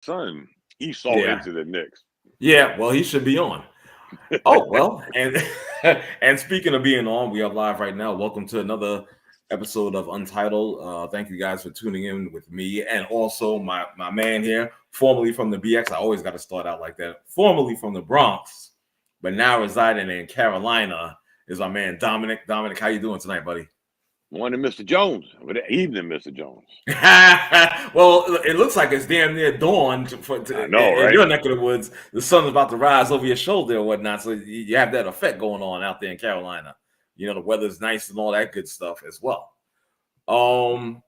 Son, he's so Yeah. into the Knicks. Yeah, well, he should be on. Oh, well, and and speaking of being on, we are live right now. Welcome to another episode of Untitled. Thank you guys for tuning in with me and also my man here, formerly from the BX. I always got to start out like that. Formerly from the Bronx, but now residing in Carolina is my man Dominic. Dominic, how you doing tonight, buddy? Morning, Mr. Jones. Good evening, Mr. Jones. Well, it looks like it's damn near dawn I know, in right? your neck of the woods. The sun's about to rise over your shoulder or whatnot, so you have that effect going on out there in Carolina. You know, the weather's nice and all that good stuff as well. Um,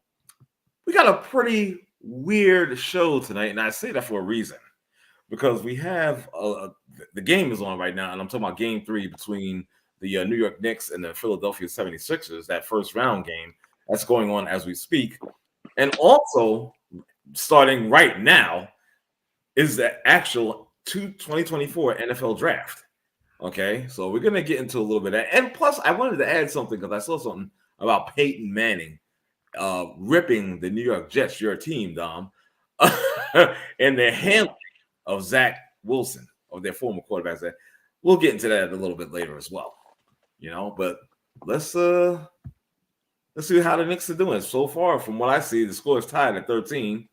we got a pretty weird show tonight, and I say that for a reason because we have the game is on right now, and I'm talking about Game 3 between the New York Knicks and the Philadelphia 76ers, that first round game that's going on as we speak. And also, starting right now, is the actual 2024 NFL draft. Okay, so we're going to get into a little bit of that. And plus, I wanted to add something because I saw something about Peyton Manning ripping the New York Jets, your team, Dom, and their handling of Zach Wilson, of their former quarterback. We'll get into that a little bit later as well. You know, but let's see how the Knicks are doing. So far, from what I see, the score is tied at 13.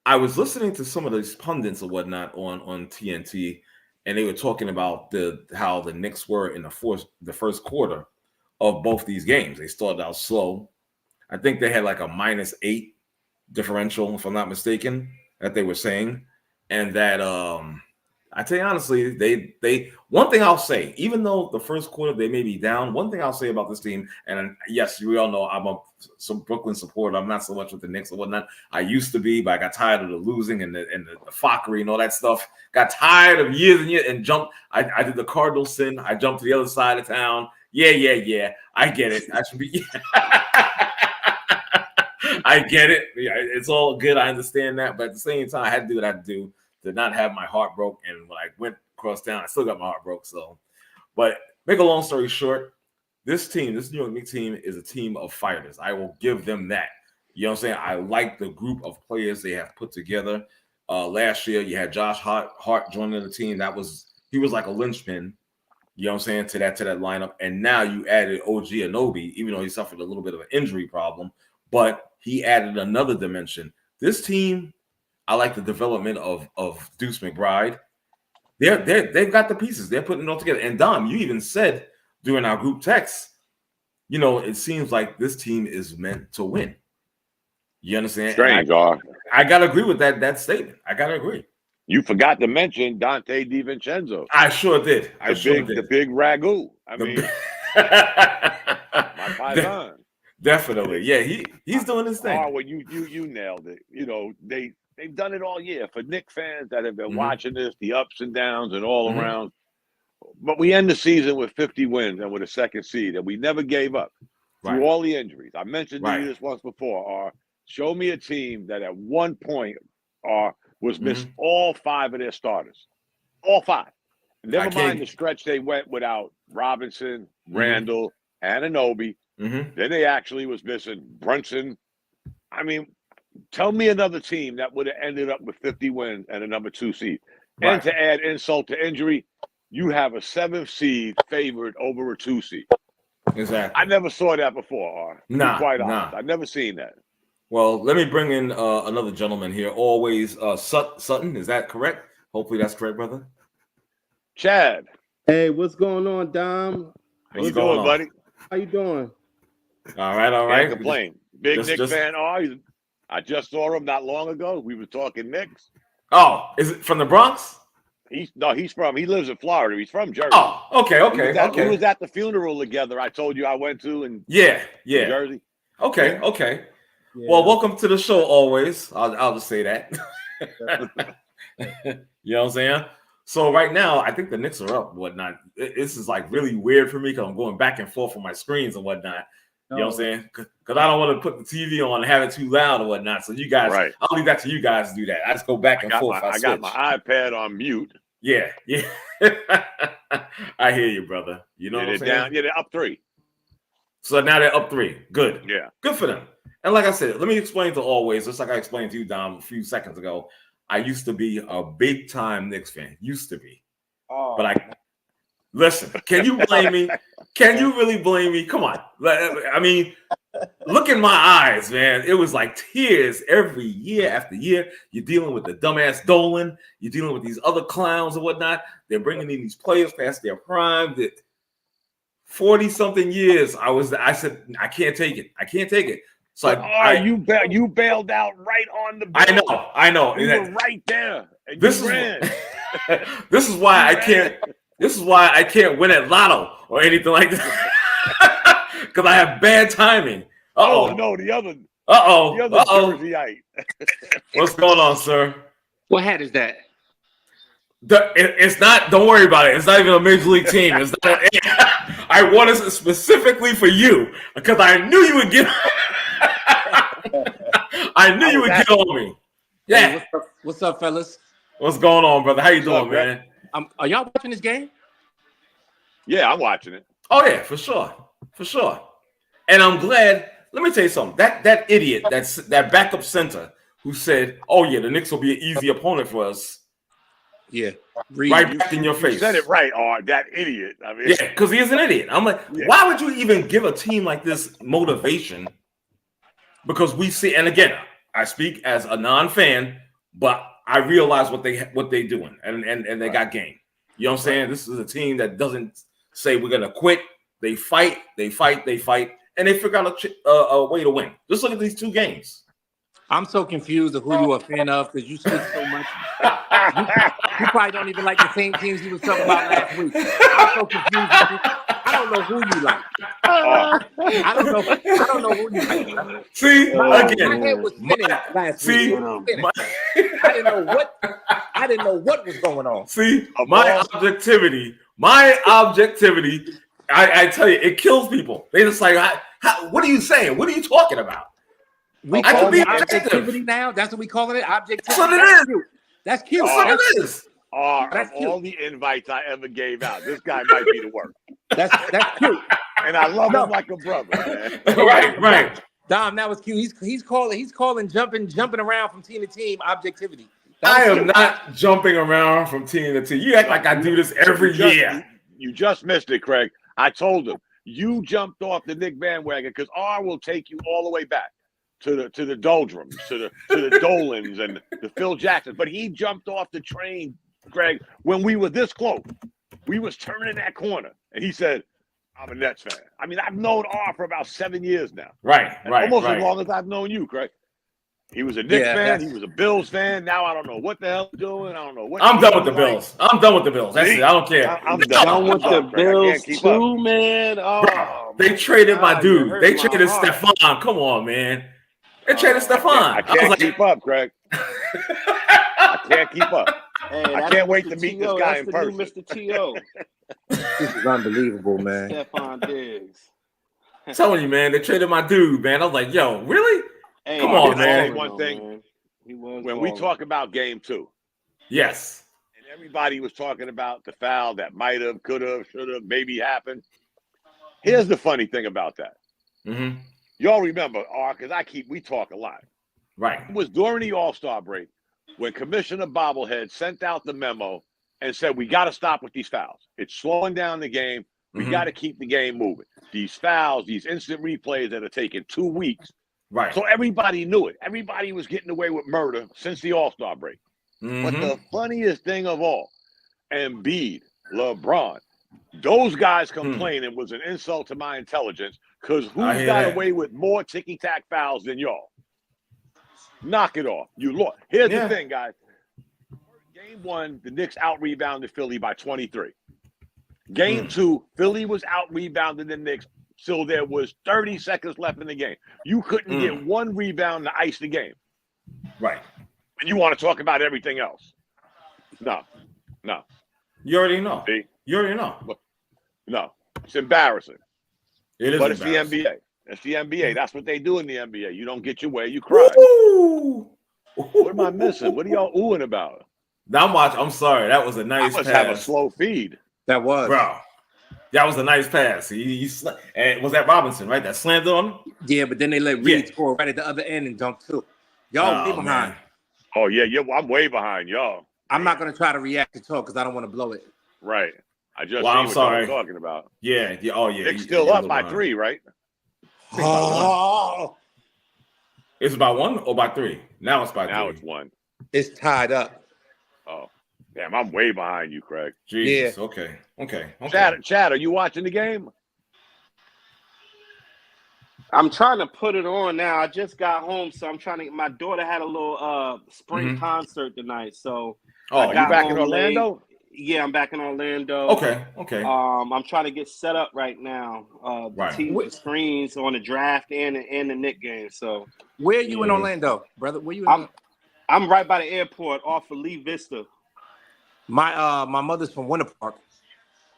I was listening to some of these pundits or whatnot on TNT, and they were talking about how the Knicks were in the first quarter of both these games. They started out slow. I think they had like a -8 differential, if I'm not mistaken, that they were saying, and that I tell you honestly, they one thing I'll say, even though the first quarter they may be down, one thing I'll say about this team, and yes, we all know I'm some Brooklyn supporter. I'm not so much with the Knicks or whatnot. I used to be, but I got tired of the losing and the fuckery and all that stuff. Got tired of years and years and jumped. I did the Cardinal sin. I jumped to the other side of town. Yeah. I get it. I should be. I get it. Yeah, it's all good. I understand that, but at the same time, I had to do what I had to do. Did not have my heart broke, and when I went across town, I still got my heart broke. So, but make a long story short, this New York Knicks team, is a team of fighters. I will give them that. You know what I'm saying? I like the group of players they have put together. Last year, you had Josh Hart joining the team. He was like a linchpin. You know what I'm saying, to that lineup, and now you added OG Anunoby, even though he suffered a little bit of an injury problem, but he added another dimension. This team. I like the development of Deuce McBride. They've got the pieces. They're putting it all together. And Dom, you even said during our group text, you know, it seems like this team is meant to win. You understand? Strange, I gotta agree with that statement. I gotta agree. You forgot to mention Dante DiVincenzo. I sure did. The big ragu. My paisan. Definitely, yeah. He's doing his thing. Oh, well, you nailed it. You know, they've done it all year for Knicks fans that have been watching this, the ups and downs and all around. But we end the season with 50 wins and with a second seed, and we never gave up through all the injuries. I mentioned to you this once before. Show me a team that at one point was missing all 5 of their starters, all 5. Never mind the stretch they went without Robinson, Randall, and Anunoby. Then they actually was missing Brunson. I mean, tell me another team that would have ended up with 50 wins and a number 2 seed. Right. And to add insult to injury, you have a 7th seed favored over a 2 seed. Exactly. I never saw that before. Quite honest. I've never seen that. Well, let me bring in another gentleman here. Always Sutton. Is that correct? Hopefully that's correct, brother. Chad. Hey, what's going on, Dom? How you doing, buddy? How you doing? All right. Can't complain. Big Knicks fan. I just saw him not long ago. We were talking Knicks. Oh, is it from the Bronx? He lives in Florida. He's from Jersey. Oh, okay. We was at the funeral together. I told you I went to in Jersey. Okay. Yeah. Well, welcome to the show. Always, I'll just say that. You know what I'm saying? So right now, I think the Knicks are up. Whatnot. This is like really weird for me because I'm going back and forth on my screens and whatnot. You know what I'm saying? Because I don't want to put the TV on and have it too loud or whatnot. So you guys, I'll leave that to you guys to do that. I just go back and forth. I got my iPad on mute. Yeah. I hear you, brother. You know what I'm saying? They're up 3. So now they're up 3. Good. Yeah. Good for them. And like I said, let me explain to always, just like I explained to you, Dom, a few seconds ago. I used to be a big time Knicks fan. Used to be. But I listen, can you blame me? Can you really blame me? Come on. I mean, look in my eyes, man. It was like tears every year after year. You're dealing with the dumbass Dolan. You're dealing with these other clowns and whatnot. They're bringing in these players past their prime. That 40-something years, I said, I can't take it. I can't take it. So you bailed out right on the Bills. I know. You were right there. And this is why I can't. This is why I can't win at Lotto or anything like that. Because I have bad timing. Oh no, the other Jerseyite. What's going on, sir? What hat is that? It's not. Don't worry about it. It's not even a major league team. It's not. I wanted it specifically for you because I knew you would get. I knew you would get on me. Yeah. Hey, what's up, fellas? What's going on, brother? How you doing, man? Are y'all watching this game? Yeah, I'm watching it. Oh yeah, for sure. And I'm glad. Let me tell you something. That idiot, that backup center who said, "Oh yeah, the Knicks will be an easy opponent for us." Yeah, right back in your face. You said it right, that idiot. I mean, yeah, because he is an idiot. I'm like, why would you even give a team like this motivation? Because we see, and again, I speak as a non-fan, but I realize what they doing, and they got game. You know what I'm saying? This is a team that doesn't say we're gonna quit. They fight, and they figure out a way to win. Just look at these two games. I'm so confused of who you're a fan of because you speak so much. You probably don't even like the same teams you was talking about last week. I'm so confused. I don't know who you like. I don't know who you like. See, my again, head was spinning last week. I didn't know what was going on. See, my objectivity. I tell you, it kills people. They just like, what are you saying? What are you talking about? We call it objectivity now. That's what we call it. Objectivity. That's what it is. That's cute. That's what it is. Of all the invites I ever gave out, this guy might be the worst. That's cute. And I love him like a brother, man. Right. Dom, that was cute. He's calling jumping around from team to team objectivity. I am not jumping around from team to team. You act like I do this every year. You just missed it, Craig. I told him you jumped off the Nick bandwagon because R will take you all the way back to the doldrums, to the Dolans and the Phil Jacksons. But he jumped off the train, Greg, when we were this close. We was turning that corner, and he said, "I'm a Nets fan." I mean, I've known R for about 7 years now. Right. Almost as long as I've known you, Craig. He was a Knicks fan. He was a Bills fan. Now I don't know what the hell he's doing. I don't know what. I'm done with the Bills. I'm done with the Bills. That's it. I don't care. I'm done with the Bills too, man. Oh, they traded my dude. They traded Stephon. Come on, man. They traded Stephon. I can't keep up, Craig. I can't keep up. Hey, I can't wait to meet this guy in person. Mr. T.O. This is unbelievable, man. Stephon Diggs. I'm telling you, man, they traded my dude, man. I was like, yo, really? Hey, come on, man. One thing, when we talk about game 2, yes, and everybody was talking about the foul that might have, could have, should have, maybe happened. Here's the funny thing about that. Mm-hmm. Y'all remember, because we talk a lot. Right. It was during the All-Star break when Commissioner Bobblehead sent out the memo and said, we got to stop with these fouls. It's slowing down the game. We got to keep the game moving. These fouls, these instant replays that are taking 2 weeks. Right. So everybody knew it. Everybody was getting away with murder since the All-Star break. But the funniest thing of all, Embiid, LeBron, those guys complaining was an insult to my intelligence because who's got away with more ticky-tack fouls than y'all? Knock it off. You look. Here's the thing, guys. Game 1, the Knicks out-rebounded Philly by 23. Game 2, Philly was out-rebounded the Knicks, so there was 30 seconds left in the game. You couldn't get one rebound to ice the game. Right. And you want to talk about everything else. No. You already know. See? You already know. No. It's embarrassing. It is. But it's the NBA. It's the NBA. That's what they do in the NBA. You don't get your way, you cry. Ooh. What am I missing? What are y'all oohing about? Now I'm sorry. That was a nice I must pass. have a slow feed. That was. Bro. That was a nice pass. And was that Robinson, right? That slammed on him? Yeah, but then they let Reed score right at the other end and dunk too. Y'all way behind. Man. Oh, yeah, I'm way behind y'all. I'm not going to try to react to talk because I don't want to blow it. Right. I just Well, seen I'm what sorry. y'all talking about. Yeah. Oh, yeah. Nick's still up by 3, right? Oh, it's by 1 or by 3? Now it's by 3. Now it's 1. It's tied up. Oh, damn, I'm way behind you, Craig. Jesus. Yeah. Okay. Chad, are you watching the game? I'm trying to put it on now. I just got home, so I'm trying to. My daughter had a little spring concert tonight, so. Oh, you back in Orlando? Late. Yeah, I'm back in Orlando. Okay. I'm trying to get set up right now. The screens on the draft and the Knicks game. So. Where are you in Orlando, brother? Where you in? I'm right by the airport, off of Lee Vista. My mother's from Winter Park.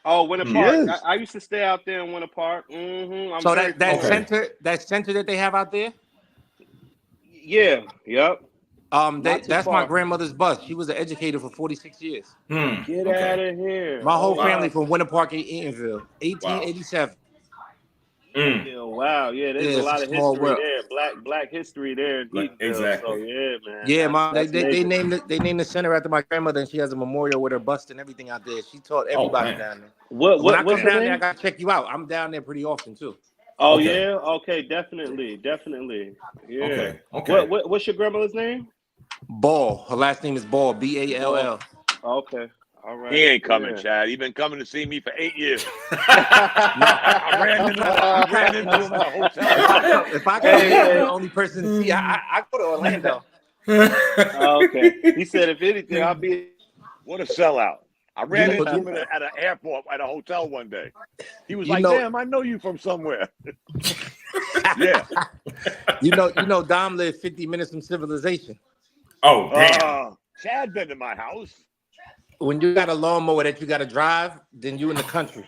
Oh, Winter Park. I used to stay out there in Winter Park. Mm-hmm. So that center that they have out there? Yeah. Yep. That's my grandmother's bus. She was an educator for 46 years. Get out of here. My whole family from Winter Park in Eatonville, 1887. Yeah, wow. Yeah, there's a lot of history there. Black history there. Exactly. So, yeah, man. Yeah, Mom. They named the center after my grandmother, and she has a memorial with her bust and everything out there. She taught everybody down there. When I come down there, I gotta check you out. I'm down there pretty often too. Oh yeah, okay, definitely. Yeah. Okay. What's your grandmother's name? Ball. Her last name is Ball. Ball. Okay. All right. He ain't coming, Chad. He been coming to see me for 8 years. I ran into him at a hotel. If I could be the only person to see, I go to Orlando. Okay. He said, if anything, I'll be. What a sellow. I ran into him at an airport, at a hotel one day. He was like, damn, I know you from somewhere. Yeah. You know, Dom lived 50 minutes from civilization. Oh, damn. Chad been to my house. When you got a lawnmower that you got to drive, then you in the country.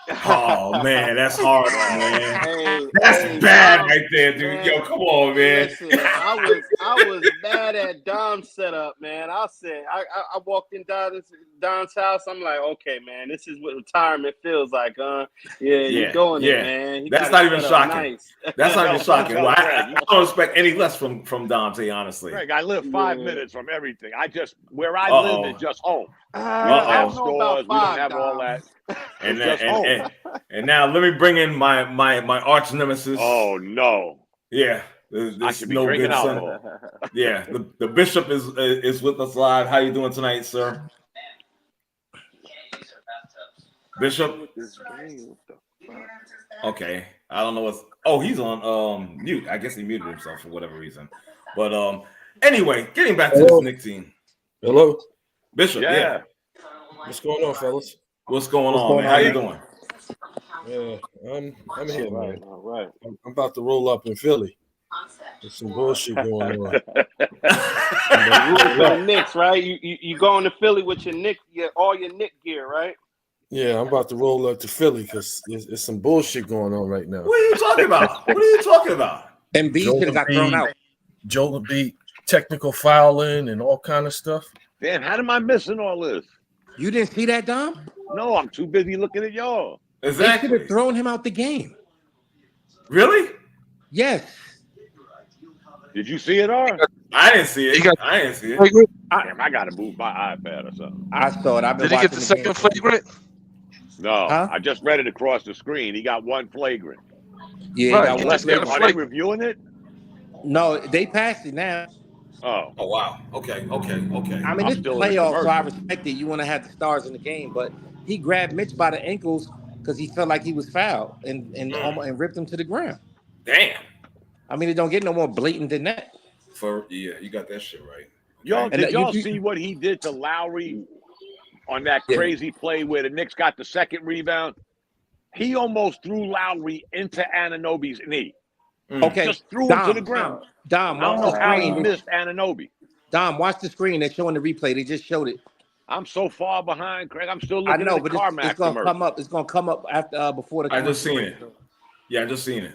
Oh man, that's hard, man. That's bad right there, dude. Man. Yo, come on, man. Listen, I was mad at Dom's setup, man. I said I walked in Dom's house. I'm like, okay, man, this is what retirement feels like, huh? Yeah, you're going there, man. That's not even shocking. Nice. That's not even shocking. Well, I don't expect any less from Dante, honestly. Greg, I live 5 minutes from everything. Where I live is just home. We don't have stores. We don't have all that. And now let me bring in my arch nemesis. Oh no! Yeah, I should be drinking alcohol. Yeah, the bishop is with us live. How you doing tonight, sir? Bishop. Okay, I don't know what's. Oh, he's on mute. I guess he muted himself for whatever reason. But anyway, getting back to this Knicks team. Hello, Bishop. Yeah. What's going on, fellas? What's going on, man? How you doing? Yeah, I'm here, man. All right. I'm about to roll up in Philly. There's some bullshit going on. The Knicks, right? You going to Philly with your Knicks, all your Knicks gear, right? Yeah, I'm about to roll up to Philly because there's some bullshit going on right now. What are you talking about? And B should have got thrown out. Joel beat technical fouling and all kind of stuff. Damn, how am I missing all this? You didn't see that, Dom? No, I'm too busy looking at y'all. Exactly. They should have thrown him out the game. Really? Yes. Did you see it, or? I didn't see it. Damn, I gotta move my iPad or something. I saw it. Did he get the second flagrant? No, I just read it across the screen. He got one flagrant. Yeah, right. Are they reviewing it? No, they passed it now. Oh wow. Okay. I mean, it's playoffs, so I respect it. You want to have the stars in the game, but he grabbed Mitch by the ankles because he felt like he was fouled and ripped him to the ground. Damn. I mean, it don't get no more blatant than that. You got that shit right. Y'all, did y'all see what he did to Lowry on that crazy play where the Knicks got the second rebound? He almost threw Lowry into Anunoby's knee. Okay, just threw him to the ground. Dom, I don't know how he missed Anunoby. Dom, watch the screen. They're showing the replay. They just showed it. I'm so far behind, Craig. I'm still looking at the but it's gonna come up. It's gonna come up after before the. I just seen it. Yeah, I just seen it.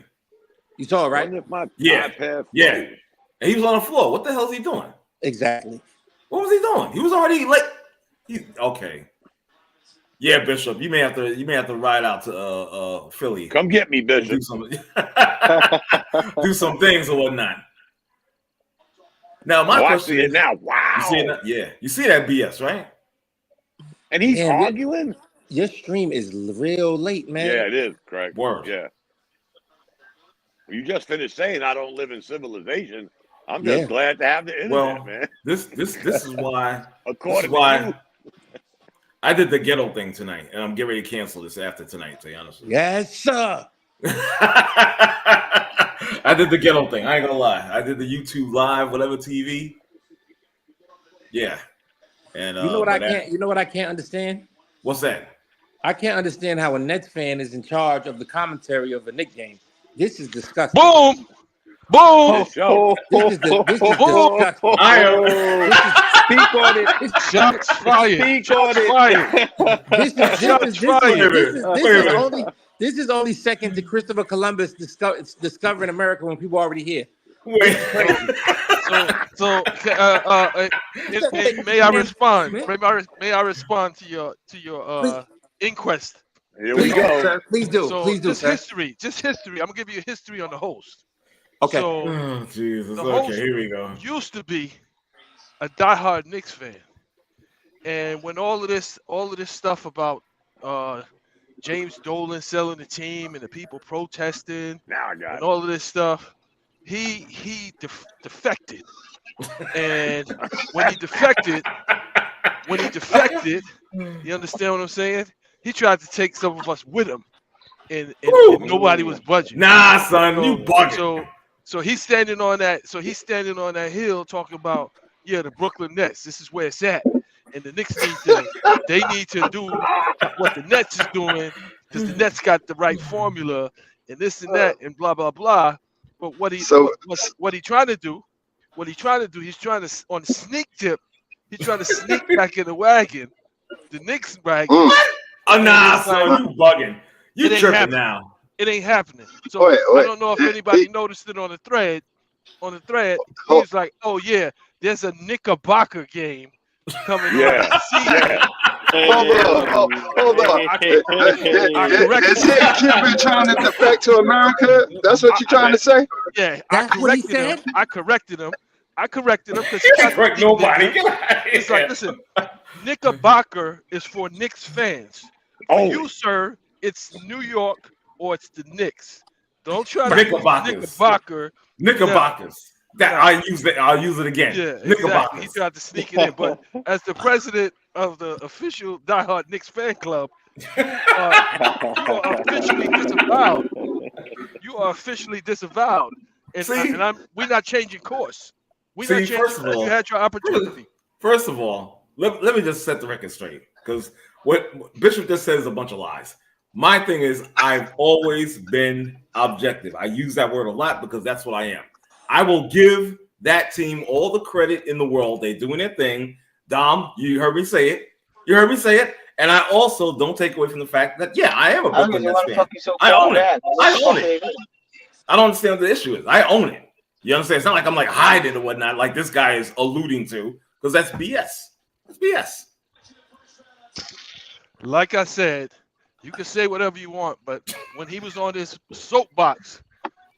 You saw it, right? Yeah. And he was on the floor. What the hell is he doing? Exactly. What was he doing? He was already like. Okay. Yeah, Bishop, you may have to ride out to Philly. Come get me, Bishop. Do some things or whatnot. Now, my question is now. Wow. You see it? Yeah, you see that BS, right? And he's arguing. Your stream is real late, man. Yeah, it is, Craig. Word. Yeah. You just finished saying I don't live in civilization. I'm just glad to have the internet, man. This is why. According to you. I did the ghetto thing tonight, and I'm getting ready to cancel this after tonight, to be honest with you. Yes, sir. I did the ghetto thing. I ain't gonna lie. I did the YouTube live, whatever TV. Yeah. And you know what I can't understand? What's that? I can't understand how a Nets fan is in charge of the commentary of a Knicks game. This is disgusting. Boom. Boom. This is disgusting. Speak on it. Shots fired. Speak on it. This is only second to Christopher Columbus discovering America when people were already here. Wait. May I respond? May I respond to your inquest? Here we go. Sir. Please do. So Please do. Just sir. history. I'm gonna give you a history on the host. Okay. So Oh, Jesus. the Okay, host here we go. used to be a diehard Knicks fan, and when all of this stuff about James Dolan selling the team and the people protesting Now I got and it. all of this stuff, he defected. And when he defected, you understand what I'm saying? He tried to take some of us with him, and nobody was budging. Nah, son, you bugging. So he's standing on that. So he's standing on that hill talking about, the Brooklyn Nets. This is where it's at, and the Knicks need to do what the Nets is doing because the Nets got the right formula and this and that and blah blah blah. But what he trying to do? He's trying to on the sneak tip. He's trying to sneak back in the wagon, the Knicks wagon. Oh, nah, son, you bugging. You tripping now. It ain't happening. So I don't know if anybody noticed it on the thread. He's like, "Oh yeah, there's a Knickerbocker game coming on." Yeah. Hold on. Is he been trying to defect to America? That's what you're trying to say? Yeah, That's what he said? I corrected him because You can't correct nobody. it's like, listen, Knickerbocker is for Knicks fans. For you, sir, it's New York or it's the Knicks. Don't try to Knickerbocker. Knickerbockers. I'll use it again. Yeah, Knickerbockers. exactly. He tried to sneak it in, but as the president of the official diehard Knicks fan club, you are officially disavowed. You are officially disavowed, and we're not changing course. We're not changing course. You had your opportunity. First of all, let me just set the record straight, because what Bishop just said is a bunch of lies. My thing is, I've always been objective. I use that word a lot because that's what I am. I will give that team all the credit in the world. They're doing their thing. Dom, you heard me say it. And I also don't take away from the fact that, I am a Brooklyn Nets fan. I own it. I don't understand what the issue is. I own it. You understand? It's not like I'm like hiding or whatnot, like this guy is alluding to, because that's BS. That's BS. Like I said, you can say whatever you want, but when he was on this soapbox,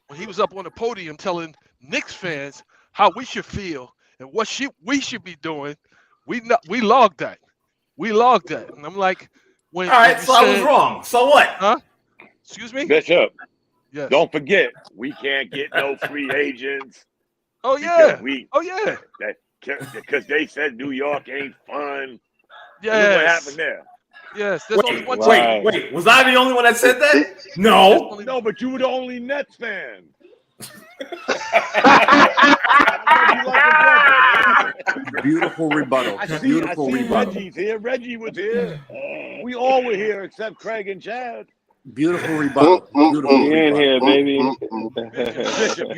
when he was up on the podium telling Knicks fans how we should feel and what we should be doing, we logged that. And I'm like, all right, so I was wrong. So what? Huh? Excuse me? Bishop. Yes. Don't forget, we can't get no free agents. Oh yeah. Because they said New York ain't fun. Yes. What happened there? Yes. There's only one team. Wait. Was I the only one that said that? No. No, but you were the only Nets fan. Beautiful rebuttal. I see Reggie's here. Reggie was here. We all were here except Craig and Chad. Beautiful rebuttal. In here, baby. Bishop,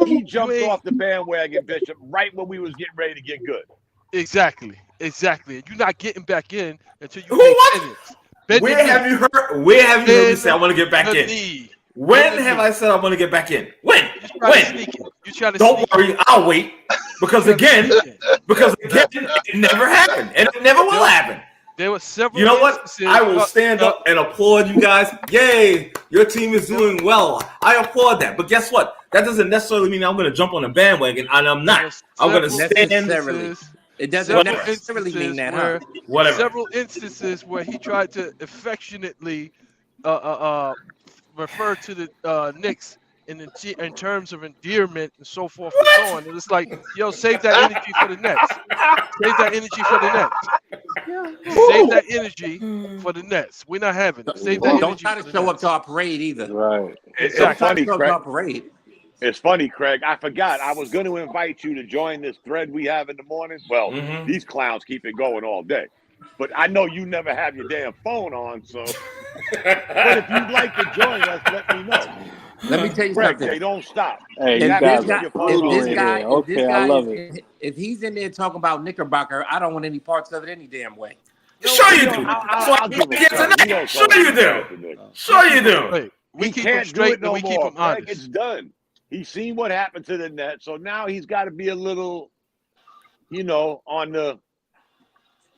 he jumped off the bandwagon, Bishop, right when we was getting ready to get good. Exactly. And you're not getting back in until you make Where have you heard me say I want to get back in? When have I said I want to get back in? When? Don't worry, I'll wait. Because again, it never happened. And it never will happen. There were several. You know what? instances- I will stand up and applaud you guys. Yay! Your team is doing well. I applaud that. But guess what? That doesn't necessarily mean I'm going to jump on the bandwagon, and I'm there not. were I'm going to several stand. Necessarily. instances- It doesn't several necessarily mean instances that, where huh? Whatever. several instances where he tried to affectionately refer to the Knicks in terms of endearment and so forth and so on. And it's like, yo, save that energy for the Nets. Save that energy for the Nets. Save that energy for the Nets. We're not having it. Save that energy. Don't try to show up to our parade either. Right. It's Don't try to funny, show up to our Craig. parade. It's funny, Craig. I forgot. I was going to invite you to join this thread we have in the morning. Well, Mhm. these clowns keep it going all day. But I know you never have your damn phone on, so. But if you'd like to join us, let me know. Let me tell you Craig, something. they don't stop. Hey, You you have guys to are put your phone on. brutal in here. Okay, I love it. If he's in there talking about Knickerbocker, I don't want any parts of it any damn way. Sure you do. I'll That's why give I'm it here to him. You tonight. don't Sure call you him do. Mr. Nick. Sure you do. Wait, we He keep him can't do straight it and no we keep more, him Craig. honest. It's done. He's seen what happened to the Nets, so now he's got to be a little, on the.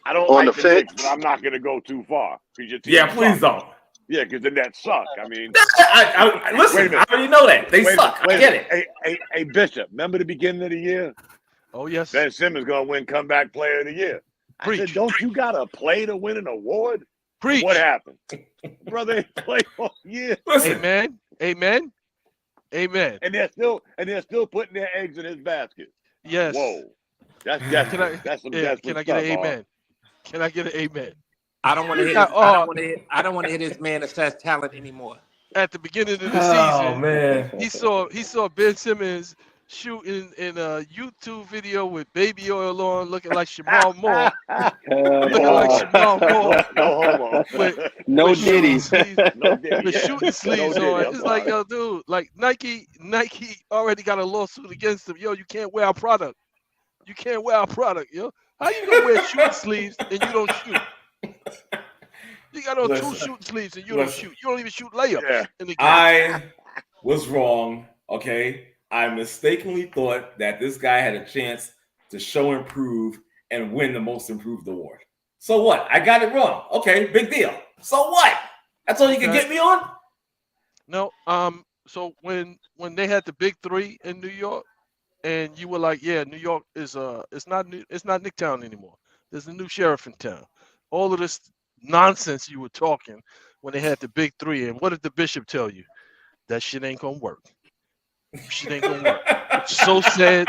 I don't On like the the Knicks, fence. but I'm not going to go too far. 'Cause your team Yeah, please sucks. don't. Yeah, because the Nets suck. I mean, Listen, Wait a minute. I already know that. They wait a suck. minute, I get it. Hey, Bishop, remember the beginning of the year? Oh, yes. Ben Simmons going to win comeback player of the year. I said, Preach. don't you got to play to win an award? Preach. What happened? Brother ain't played all year. Listen, Amen. Amen. Amen. And they're still putting their eggs in his basket. Yes. Whoa. That's Can I, desperate. That's some yeah, desperate can I get an stuff, huh? amen? Can I get an amen? I don't want to hear. Yeah, I don't want to hear this man assess talent anymore. At the beginning of the oh season, man, he saw Ben Simmons shooting in a YouTube video with baby oil on, looking like Jamal Moore. Looking like Jamal Moore. No homo. With, No with shooting ditties. sleeves, No diddy. with shooting sleeves diddy, on. I'm It's like, sorry. yo, dude, like Nike already got a lawsuit against him. Yo, you can't wear our product. You can't wear our product, yo. How you gonna wear shooting sleeves and you don't shoot? You got on two Listen. shooting sleeves and you don't Listen. shoot. You don't even shoot layups Yeah. in the game. I was wrong. Okay, I mistakenly thought that this guy had a chance to show improve and win the most improved award. So what? I got it wrong. Okay, big deal. So what? That's all you can Okay. get me on? No, so when they had the big three in New York, and you were like, yeah, New York is it's not Nicktown anymore. There's a new sheriff in town. All of this nonsense you were talking when they had the big three, and what did the bishop tell you? That shit ain't gonna work. Shit ain't gonna work. So said,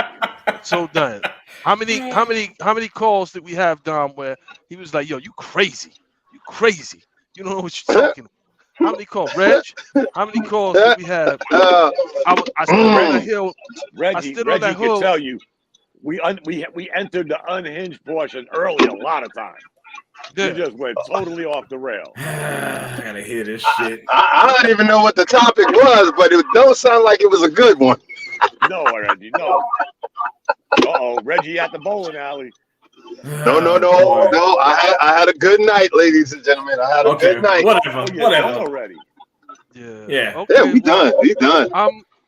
so done. How many calls did we have, Dom, where he was like, yo, you crazy. You crazy. You don't know what you're talking about. How many calls? Reg? How many calls did we have? I stood on the hill. Reggie stood on that can hill. tell you, we entered the unhinged portion early a lot of times. Yeah. We just went totally off the rail. I gotta hear this shit. I don't even know what the topic was, but it don't sound like it was a good one. No, Reggie, no. Uh-oh, Reggie at the bowling alley. No. Boy. I had a good night, ladies and gentlemen. I had a Okay, good night. whatever, Oh, you're whatever. done already. Yeah. Yeah. Okay, Yeah, we done. We done.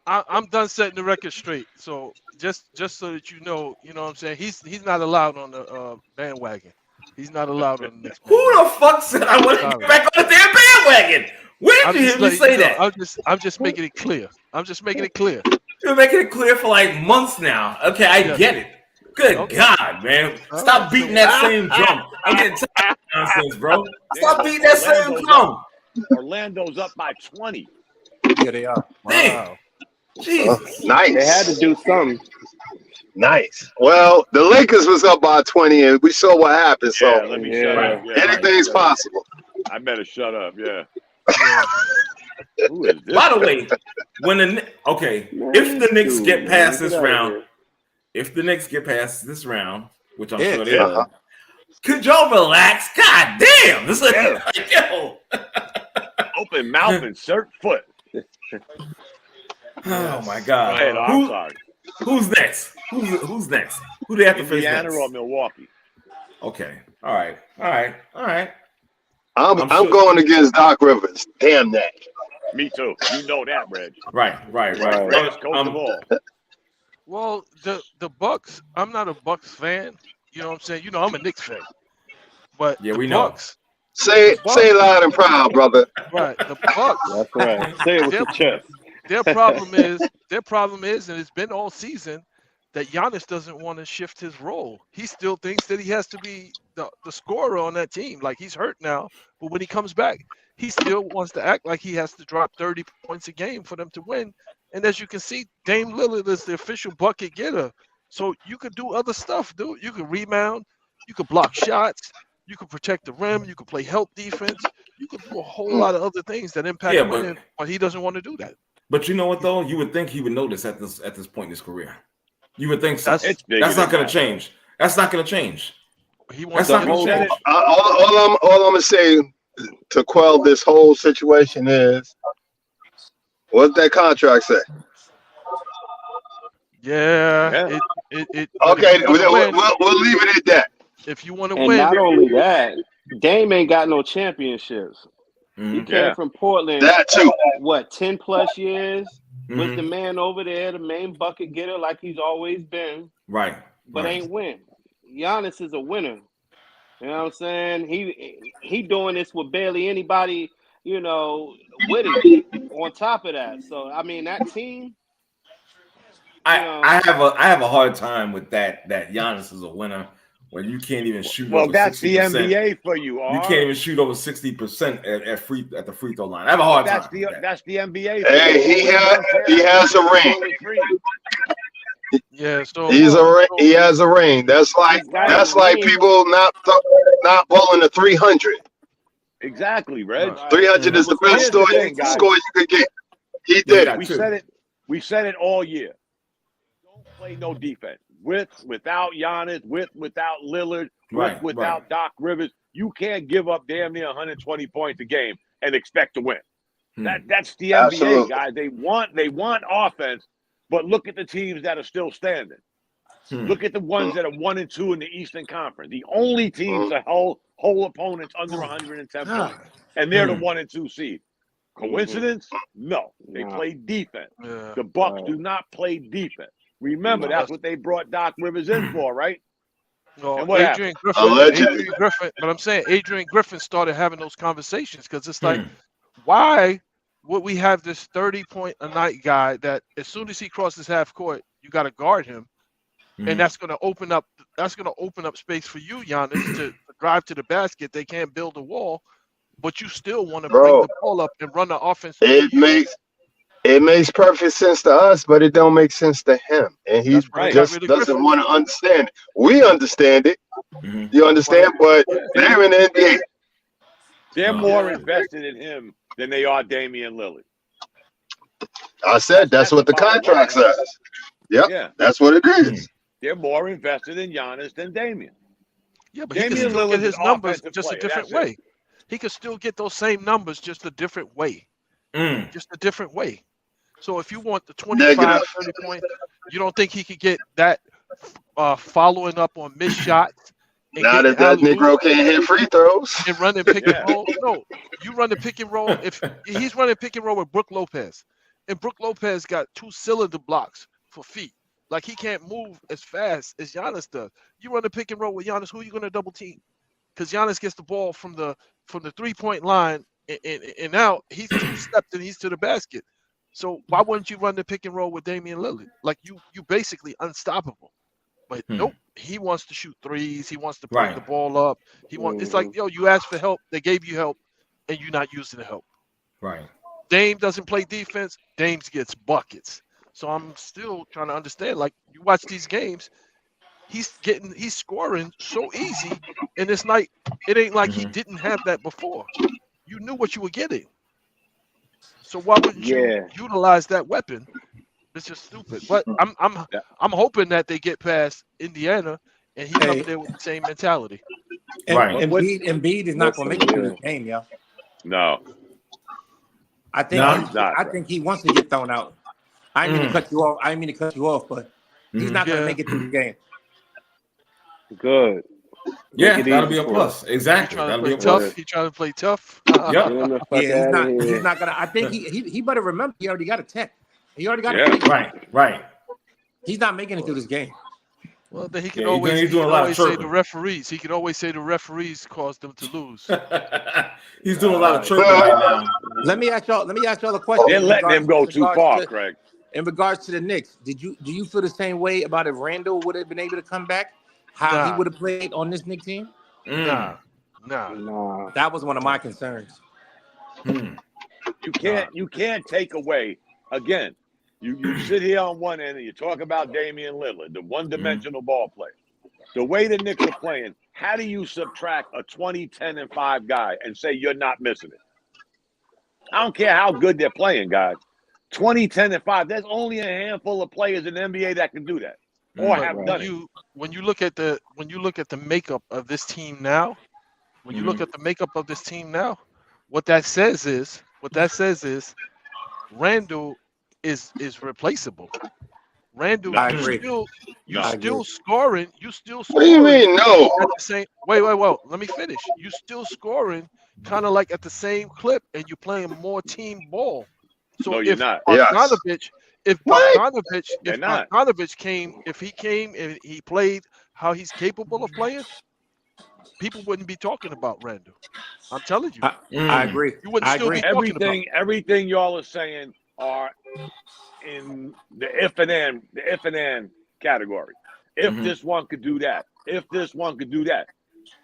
I'm done setting the record straight. So just so that you know what I'm saying. He's not allowed on the bandwagon. He's not allowed on the next. Who the fuck said I want to Sorry. get back on the damn bandwagon? Where did you hear me say that? I'm just making it clear. I'm just making it clear. You're making it clear for like months now. Okay, I Yeah. get it. Good Okay. God, man. All Stop right, beating so- that same drum. I'm getting tired of nonsense, bro. Stop beating that same drum. Orlando's up by 20. Yeah, they are. Damn. Jesus. Nice. They had to do something. Nice. Well, the Lakers was up by 20, and we saw what happened. So Yeah, let me shut up. Yeah, anything's right. possible. I better shut up. Yeah. Yeah. Who is this? By the way, if the Knicks get past this round, which I'm sure they Yeah. will, could y'all relax? God damn. This is like, yo. Open mouth, insert foot. Oh my Go ahead. God. I'm sorry. Who's next? Who's next? Who do they have to face Indiana next? or Milwaukee? Okay. All right. I'm I'm sure- going against Doc Rivers. Damn that. Me too. You know that, Reg. Right. Greatest coach of all. Well, the Bucks. I'm not a Bucks fan. You know what I'm saying? You know I'm a Knicks fan. But Yeah, the we know. Bucks, Say loud and proud, brother. right? The Bucks. That's right. Say it with Their, your chest. their problem is, and it's been all season, that Giannis doesn't want to shift his role. He still thinks that he has to be the scorer on that team. Like he's hurt now, but when he comes back, he still wants to act like he has to drop 30 points a game for them to win. And as you can see, Dame Lillard is the official bucket getter. So you could do other stuff, dude. You could rebound, you could block shots, you could protect the rim, you could play help defense, you could do a whole lot of other things that impact winning, but he doesn't want to do that. But you know what though? You would think he would notice at this point in his career. You would think so. That's not going to change. That's not going to change. He wants That's not going to change. All I'm gonna say to quell this whole situation is, what's that contract say? Yeah. Okay, we'll leave it at that. If you want to And win, not only that, Dame ain't got no championships. He came from Portland. That too. What, 10 plus years? Mm-hmm. Was the man over there, the main bucket getter, like he's always been. Right. But ain't win. Giannis is a winner. You know what I'm saying? He doing this with barely anybody, with him on top of that. So I mean that team. I have a hard time with that Giannis is a winner when you can't even shoot. Well, over that's 60%. the NBA for you. You can't even shoot over 60% at the free throw line. I have a hard time. That's the NBA. Hey, he has a ring. Yeah, so he has a ring. That's like people not bowling a 300. Exactly, Reg. 300 is the best score you could get. He did it. We said it all year. Don't play no defense. Without Giannis, without Lillard, without Doc Rivers, you can't give up damn near 120 points a game and expect to win. That's the NBA, Absolutely. guys. They want offense, but look at the teams that are still standing. Look at the ones that are 1 and 2 in the Eastern Conference. The only teams that hold opponents under 110 points, and they're the 1 and 2 seed. Coincidence? No. They play defense. Yeah. The Bucks do not play defense. Remember, that's what they brought Doc Rivers in for, right? No, and what Adrian Griffin, but I'm saying Adrian Griffin started having those conversations because it's like, why would we have this 30-point a night guy that as soon as he crosses half court, you got to guard him, and that's going to open up space for you, Giannis, to drive to the basket. They can't build a wall, but you still want to bring the ball up and run the offense. It makes perfect sense to us, but it don't make sense to him, and he just doesn't want to understand it. We understand it, you understand, but they're in the NBA. They're more invested in him than they are Damian Lillard. I said that's what the contract says. Yep, that's what it is. They're more invested in Giannis than Damian. Yeah, but he can still get his numbers just a different way. He could still get those same numbers just a different way. Just a different way. So if you want the 25, 30 points, you don't think he could get that following up on missed shots? Now that Negro can't hit free throws. And running pick and roll. No, you run the pick and roll. If he's running pick and roll with Brook Lopez, and Brook Lopez got 2 cylinder blocks for feet. Like he can't move as fast as Giannis does. You run the pick and roll with Giannis, who are you going to double team? Because Giannis gets the ball from the 3-point line, and now he's 2 steps and he's to the basket. So why wouldn't you run the pick and roll with Damian Lillard? Like you basically unstoppable. But nope, he wants to shoot threes. He wants to bring the ball up. It's like, you asked for help, they gave you help, and you're not using the help. Right. Dame doesn't play defense. Dame gets buckets. So I'm still trying to understand. Like you watch these games, he's scoring so easy. And it's like it ain't like he didn't have that before. You knew what you were getting. So why wouldn't you utilize that weapon? It's just stupid. But I'm hoping that they get past Indiana and he comes there with the same mentality. Embiid is not going to make it through this game, yo. No. I think he wants to get thrown out. I didn't mean to cut you off. But he's not going to make it through the game. Good. Yeah, that'll be a plus. Exactly. That'll be a plus. He trying to play tough. He's not gonna. I think he better remember he already got a 10. He already got a 10. Right. He's not making it through this game. Well, then he can Yeah, always, he's he doing can a lot of always say the chirping. referees. He can always say the referees caused them to lose. He's doing a lot of chirping right now. Let me ask y'all a question. They're letting him go too far, Craig. In regards to the Knicks, do you feel the same way about if Randall would have been able to come back? How he would have played on this Knicks team? Nah. That was one of my concerns. You can't take away again. You sit here on one end and you talk about Damian Lillard, the one-dimensional ball player. The way the Knicks are playing, how do you subtract a 20, 10, and 5 guy and say you're not missing it? I don't care how good they're playing, guys. 20, 10, and 5. There's only a handful of players in the NBA that can do that or have done it. When you look at the makeup of this team now, what that says is Randall is replaceable. Randall, you're still scoring. What do you mean? No. At the same, wait. Let me finish. You still scoring, kind of like at the same clip, and you're playing more team ball. So no, you're not. If Bogdanovich came and he played how he's capable of playing, people wouldn't be talking about Randall. I'm telling you. I agree. You wouldn't still be talking about everything y'all are saying are in the if and category. If this one could do that, if this one could do that.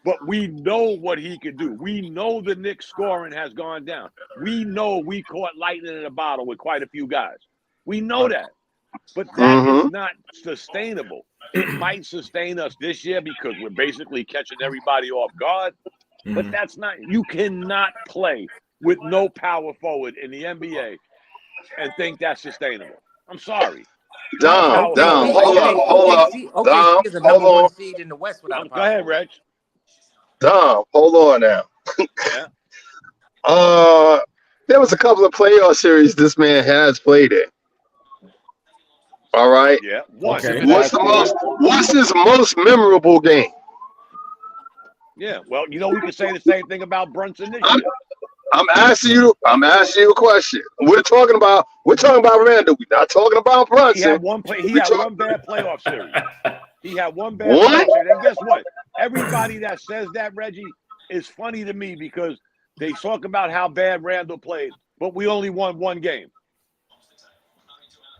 But we know what he could do. We know the Knicks scoring has gone down. We know we caught lightning in a bottle with quite a few guys. We know that. But that is not sustainable. It might sustain us this year because we're basically catching everybody off guard. But that's not, you cannot play with no power forward in the NBA and think that's sustainable. I'm sorry. Hold up. Okay, is a number one seed in the West without a power. Go ahead, Reg. Dom, hold on now. There was a couple of playoff series this man has played in. All right. Yeah. Okay. What's his most memorable game? Yeah. Well, we can say the same thing about Brunson this year. I'm asking you a question. We're talking about Randall. We're not talking about Brunson. He had one bad playoff series. He had one bad playoff series. And guess what? Everybody that says that, Reggie, is funny to me because they talk about how bad Randall played, but we only won one game.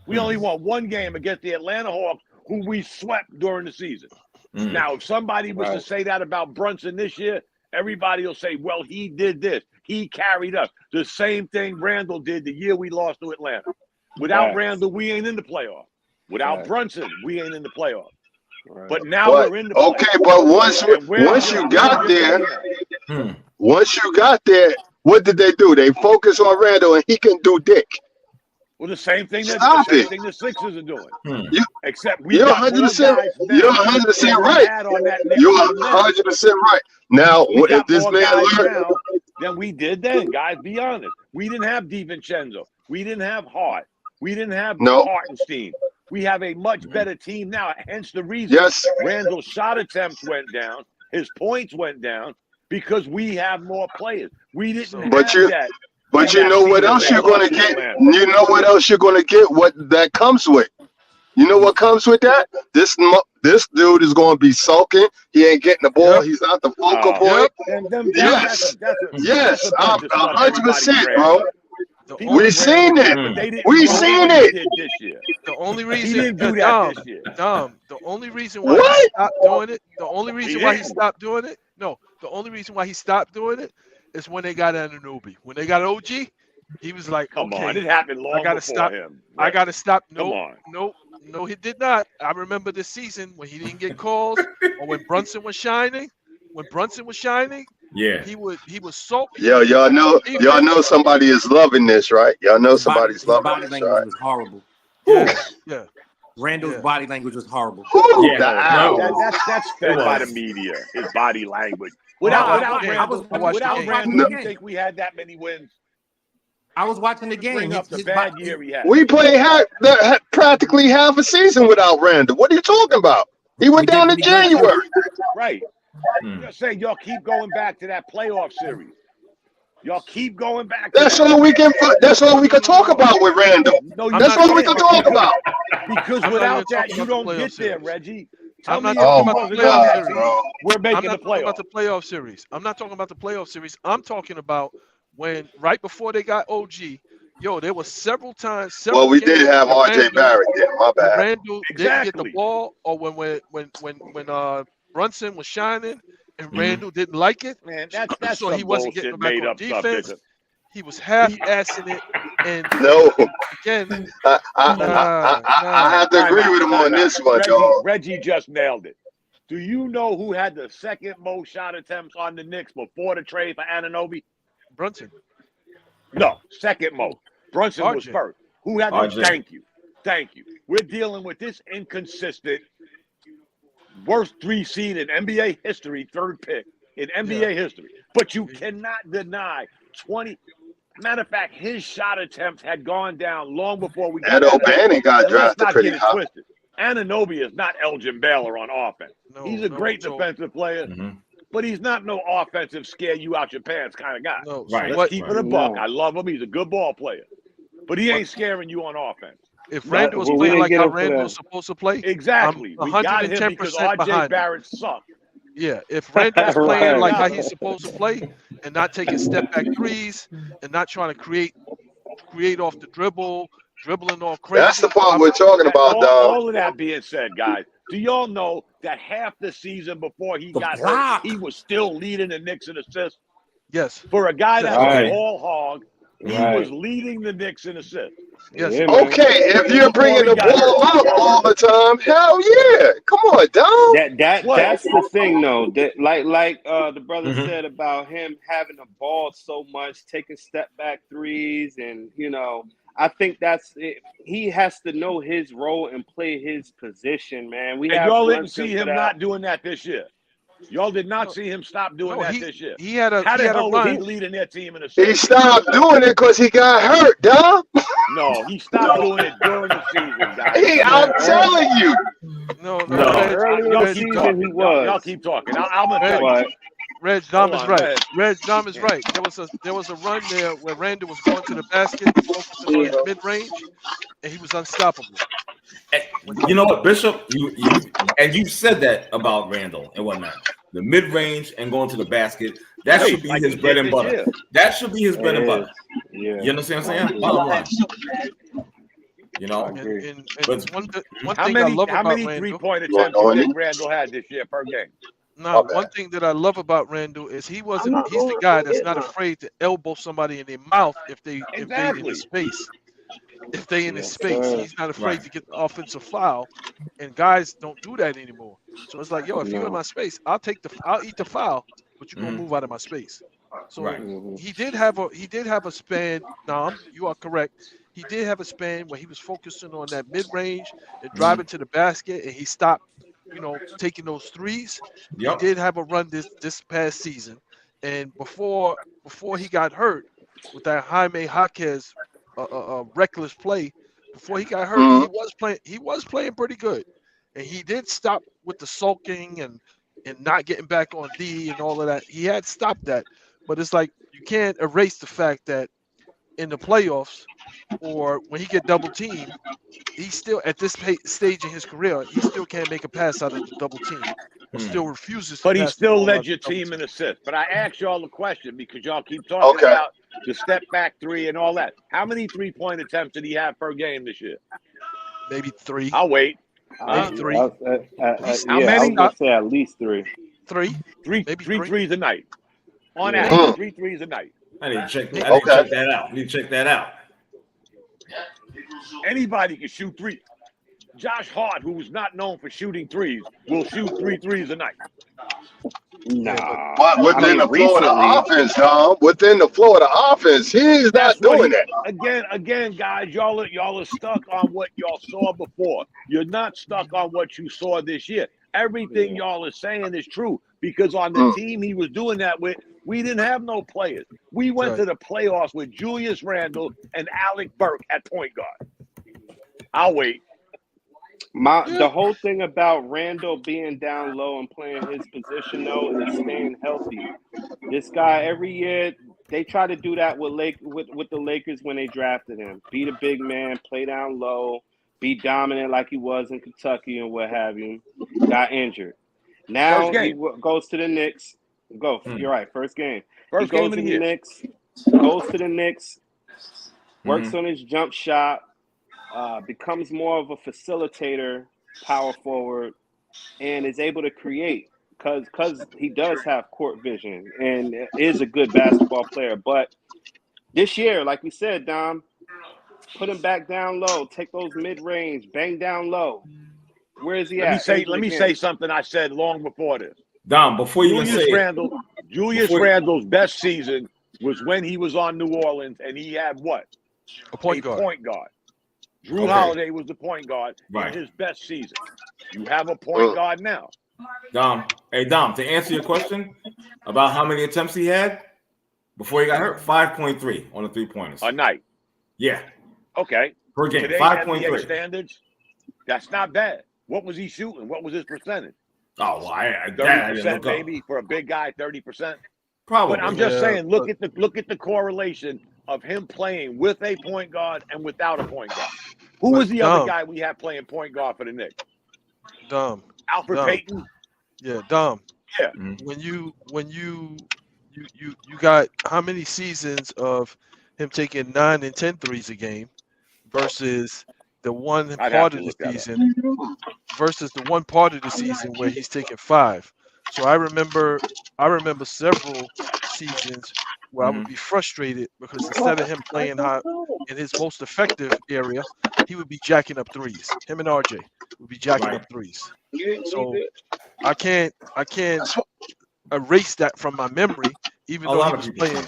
We only won one game against the Atlanta Hawks, who we swept during the season. Now, if somebody was to say that about Brunson this year, everybody will say, well, he did this. He carried us. The same thing Randall did the year we lost to Atlanta. Without Randall, we ain't in the playoff. Without Brunson, we ain't in the playoff. But now we're in the playoff. Okay, but once you got there, what did they do? They focus on Randall and he can do dick. Well, the same thing the Sixers are doing. Except you're 100%. You're 100% right. You're 100% right. Now, if this man learned, then we did. Then, guys, be honest. We didn't have DiVincenzo. We didn't have Hart. We didn't have Hartenstein. We have a much better team now. Hence the reason Randall's shot attempts went down, his points went down because we have more players. We didn't have that. But you know what else you're going to get? You know what else you're going to get? What that comes with? You know what comes with that? This dude is going to be sulking. He ain't getting the ball. He's not the focal point. Yes, 100%, bro. We've seen it. We've seen it. The only reason the only reason why he stopped doing it. The only reason why he stopped doing it. No, the only reason why he stopped doing it is when they got Anunoby. When they got OG, he was like, "Come on, it happened long before him. I gotta stop." No, he did not. I remember this season when he didn't get calls, or when Brunson was shining. Yeah, he was sulking. Yo, y'all know somebody is loving this, right? Y'all know somebody's loving body this, language right? was horrible. Yeah. Randall's body language was horrible. That's fed by the media. His body language. Without Randall, you think we had that many wins? I was watching the game. Bring up the bad year he had. We played practically half a season without Randall. What are you talking about? He went down in January. Right. I'm just saying, y'all keep going back to that playoff series. Y'all keep going back. That's all we can. That's all we can talk about with Randall. That's all we can talk about. Because without that, you don't get there, Reggie. How I'm not many talking of about you the wasn't on playoff that series. team? We're I'm making not the talking about playoffs. the playoff series. I'm not talking about the playoff series. I'm talking about when right before they got OG. Yo, there was several times, Well, several we did games have where R.J. Barrett there. My when bad. Randall didn't get the Exactly. ball, or when Brunson was shining and Mhm. Randall didn't like it, Man, that's so he some wasn't getting bullshit back made on up stuff. defense. Jacob. He was half-assing it, and No, again, I have to agree with him on Time out. this one, dog. Reggie just nailed it. Do you know who had the second most shot attempts on the Knicks before the trade for Anunoby? Brunson. No, second most. Brunson was RJ. first. Who had the RJ. Thank you. We're dealing with this inconsistent, worst 3 seed in NBA history, third pick in NBA history. But you cannot deny 20. Matter of fact, his shot attempts had gone down long before we got Ed O'Bannon got And let's drafted not pretty get it high. twisted. Anunoby is not Elgin Baylor on offense. He's a great defensive player, Mhm. but he's not no offensive scare you out your pants kind of guy. No, Right. Let's keep it a buck. No. I love him. He's a good ball player, but he ain't scaring you on offense. If But- Randall was well, we playing didn't like get how him for Randall that. was supposed to play, Exactly. I'm We got him 110% because RJ behind him. Barrett sucked. Yeah, if Randall was playing Right. like how he's supposed to play and not taking step back threes and not trying to create off the dribble, dribbling all crazy. That's the part we're talking about, all, dog. all of that being said, guys, do y'all know that half the season before he The got block. hurt, he was still leading the Knicks in assists? Yes, For a guy that Right. was all hog, he Right. was leading the Knicks in assists. yes. Yeah, man. Okay, if you're bringing the Before he got ball up all the time, hell yeah. Come on, dog. That's the thing though. That like the brother Mhm. said about him having the ball so much, taking step back threes, and I think that's it. He has to know his role and play his position, man. We And have y'all didn't Brunson see for him that. not doing that this year. Y'all did not No, see him stop doing no, that he this year. he had a How he the had a hell was he run. leading their team in He assists? stopped doing it because he got hurt, dog. No, he stopped doing it during the season, guys. I'm telling you. No, No. Reg, Early in Y'all the Reg, keep season, talking. he Y'all was. keep talking. I'm gonna tell Reg, you. But Reg Hold Dom is on, right. Reg. Reg Dom is right. There was a run there where Randall was going to the basket and focusing on his mid range, and he was unstoppable. You know what, Bishop? You said that about Randall and whatnot. The mid range and going to the basket. That Right, should be like his he bread did and this butter. year. That should be his bread it and is. butter. Yeah. You understand what I'm saying? I Bottom line. You I know, agree. And but one How thing I many love how about many Randall. 3-point You attempts do you want think Randall had this year per game? Now, My bad. one thing that I love about Randall is he's the guy that's not afraid to elbow somebody in their mouth if they invade in his space. If they in his Yes, space, sir. he's not afraid Right. to get the offensive foul. And guys don't do that anymore. So it's like, yo, if you're in No. my space, I'll eat the foul, but you're gonna Mhm. move out of my space. So Right. Mhm. he did have a span. Nam, you are correct. He did have a span where he was focusing on that mid range and driving to the basket, and he stopped, taking those threes. He Yep. did have a run this past season, and before he got hurt with that Jaime Jaquez reckless play, before he got hurt, Mhm. he was playing pretty good, and he did stop with the sulking and not getting back on D and all of that. He had stopped that, but it's like you can't erase the fact that in the playoffs or when he get double teamed, he still at this stage in his career, he still can't make a pass out of the double team, or still refuses to But he pass the still ball out led of your the double team team. in assists. But I asked y'all a question because y'all keep talking Okay. about the step back three and all that. How many 3-point attempts did he have per game this year? Maybe three. I'll wait. Maybe three. How I was many? gonna say at least three. Three. Three Maybe three three. threes a night. On Yeah. average, 3 threes a night. I need to check. I need Okay. to check that out. I need to check that out. Anybody can shoot three. Josh Hart, who was not known for shooting threes, will shoot 3 threes a night. Nah. But within the Florida offense, Dom, within the Florida offense, he's not doing that. Again, guys, y'all are stuck on what y'all saw before. You're not stuck on what you saw this year. Everything y'all are saying is true because on the team he was doing that with, we didn't have no players. We went to the playoffs with Julius Randle and Alec Burke at point guard. I'll wait. The whole thing about Randall being down low and playing his position though is staying healthy. This guy every year they try to do that with the Lakers when they drafted him. Be the big man, play down low, be dominant like he was in Kentucky and what have you. Got injured. Now he goes to the Knicks. You're right. First game. First game of the year. Knicks. Goes to the Knicks. Works on his jump shot. Becomes more of a facilitator, power forward, and is able to create because he does have court vision and is a good basketball player. But this year, like we said, Dom, put him back down low. Take those mid-range. Bang down low. Where is he at? Let me say something I said long before this. Dom, before you say Julius Randle's best season was when he was on New Orleans and he had what? A point guard. Drew Holiday was the point guard in his best season. You have a point guard now. Dom, to answer your question about how many attempts he had before he got hurt, 5.3 on the 3-pointers. A night. Yeah. Okay. Per game, Today, 5.3 standards. That's not bad. What was he shooting? What was his percentage? Oh, well, 30% maybe for a big guy, 30%. Probably. But I'm just saying, look at the correlation of him playing with a point guard and without a point guard. Who was the other guy we had playing point guard for the Knicks? Alfred Payton. Yeah, Dom. Yeah. When you got how many seasons of him taking 9 and 10 threes a game versus the one part of the season where he's taking 5. So I remember several seasons where I would be frustrated because instead of him playing high in his most effective area, he would be jacking up threes. Him and RJ would be jacking up threes. So I can't erase that from my memory, even though he was playing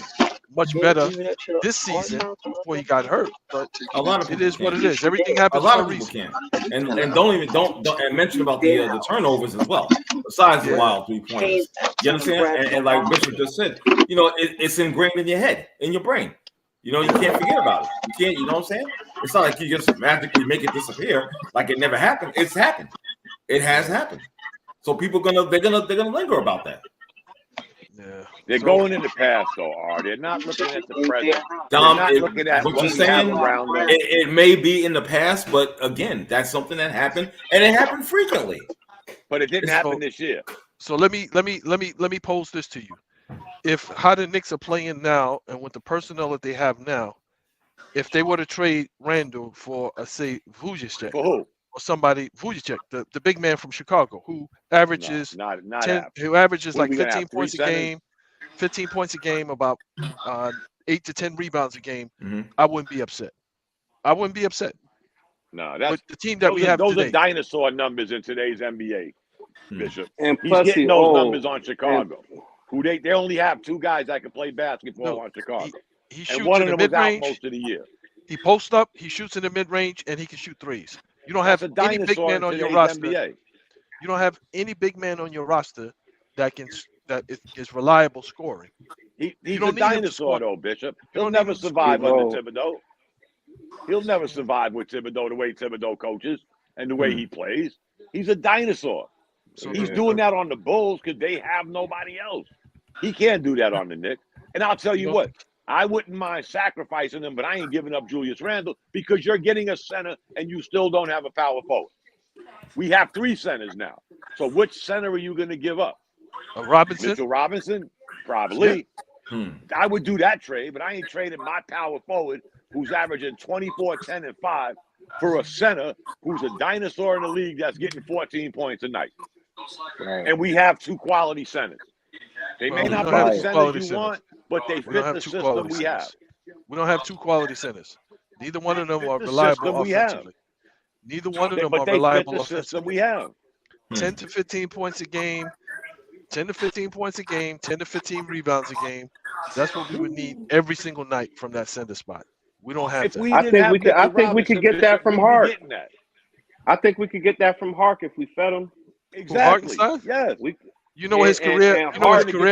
much better this season before he got hurt. But a lot of it is what it is. Everything happens for a reason. And don't mention about the turnovers as well. Besides the wild 3-pointers, you understand? And like Bishop just said, it's ingrained in your head, in your brain. You can't forget about it. You can't. You know what I'm saying? It's not like you just magically make it disappear like it never happened. It's happened. It has happened. So people they're gonna linger about that. Yeah. They're going in the past, though, R. They're not looking at the present. Dom, they're not looking at what you're saying. It may be in the past, but again, that's something that happened, and it happened frequently. But it didn't happen this year. So let me pose this to you: if how the Knicks are playing now, and with the personnel that they have now, if they were to trade Randle for say Vujic, for who? Or somebody Vujic, the big man from Chicago, who averages who averages like 15 points a game, 15 points a game, about 8 to 10 rebounds a game, I wouldn't be upset. No, that's with the team that we have today. Those are dinosaur numbers in today's NBA, Bishop. And he's plus getting those numbers on Chicago. Who they only have 2 guys that can play basketball on Chicago. He shoots and one in of the them was out mid-range. most of the year. He posts up, he shoots in the mid-range, and he can shoot threes. You don't have any big man on your roster. NBA. You don't have any big man on your roster that is reliable scoring. He's a dinosaur, though, Bishop. He'll never survive under Thibodeau. He'll never survive with Thibodeau the way Thibodeau coaches and the way he plays. He's a dinosaur. So he's doing that on the Bulls because they have nobody else. He can't do that on the Knicks. And I'll tell you what. I wouldn't mind sacrificing him, but I ain't giving up Julius Randle because you're getting a center and you still don't have a power forward. We have 3 centers now. So which center are you going to give up? Robinson? Mitchell Robinson? Probably. Yeah. I would do that trade, but I ain't trading my power forward who's averaging 24, 10, and 5 for a center who's a dinosaur in the league that's getting 14 points a night. Right. And we have 2 quality centers. They may not be the centers you want, but they fit the system we have. We don't have 2 quality centers. Neither one of them are reliable offensively. Neither one of them are reliable offensively. We have 10 to 15 points a game, 10 to 15 points a game, 10 to 15 rebounds a game. That's what we would need every single night from that center spot. We don't have that. I think we could get that from Hart. I think we could get that from Hart if we fed him. Exactly. Yes. You know what his career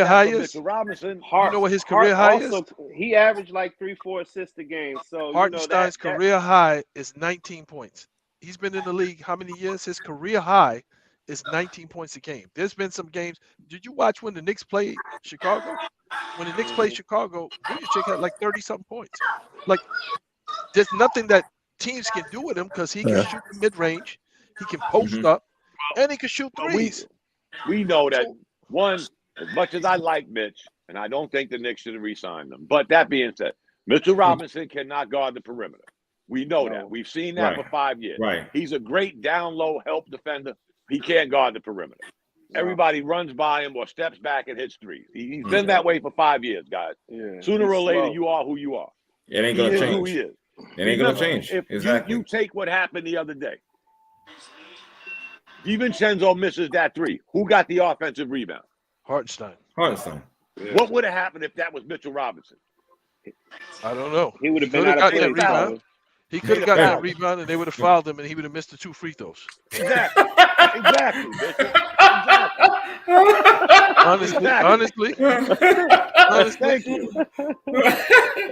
high is? You know what his career high is? He averaged like 3-4 assists a game. So Hartenstein's career high is 19 points. He's been in the league how many years? His career high is 19 points a game. There's been some games. Did you watch when the Knicks played Chicago? When the Knicks played Chicago, Vujic had like 30-something points. Like, there's nothing that teams can do with him because he can shoot the mid-range, he can post up, and he can shoot threes. We know that, one, as much as I like Mitch, and I don't think the Knicks should have re-signed him, but that being said, Mitchell Robinson cannot guard the perimeter. We know that. We've seen that for 5 years. Right. He's a great down-low help defender. He can't guard the perimeter. Everybody runs by him or steps back and hits threes. He's been that way for 5 years, guys. Yeah. Sooner or later, you are who you are. It ain't going to change. Who he is. It ain't going to change. If Exactly. you take what happened the other day, DiVincenzo misses that three. Who got the offensive rebound? Hartenstein. Hartenstein. Yeah. What would have happened if that was Mitchell Robinson? I don't know. He would have been Could've out of got that place. rebound. He could have gotten that rebound, and they would have fouled him, and he would have missed the 2 free throws. Exactly. Exactly. Honestly. Thank you.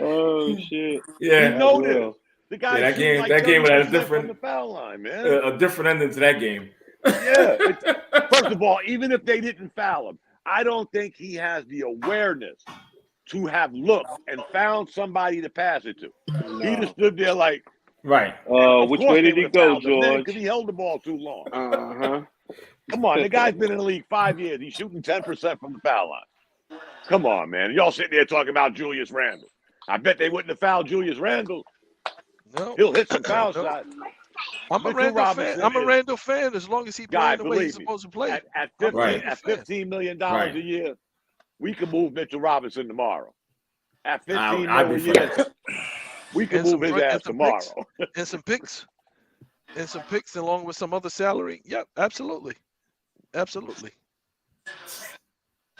Oh shit! Yeah. You know this. The guy that game had a different from the foul line, man. a different ending to that game. Yeah. First of all, even if they didn't foul him, I don't think he has the awareness to have looked and found somebody to pass it to. He just stood there like, right. Which way did he go, George? Because he held the ball too long. Uh-huh. Come on, the guy's been in the league 5 years. He's shooting 10% from the foul line. Come on, man. Y'all sitting there talking about Julius Randle. I bet they wouldn't have fouled Julius Randle. No. He'll hit some foul shots. I'm a Randle fan as long as he plays the way he's supposed to play. At $15 million a year, we can move Mitchell Robinson tomorrow. At $15 million a year, we can move his ass tomorrow. And some picks. Along with some other salary. Yep, absolutely. Absolutely.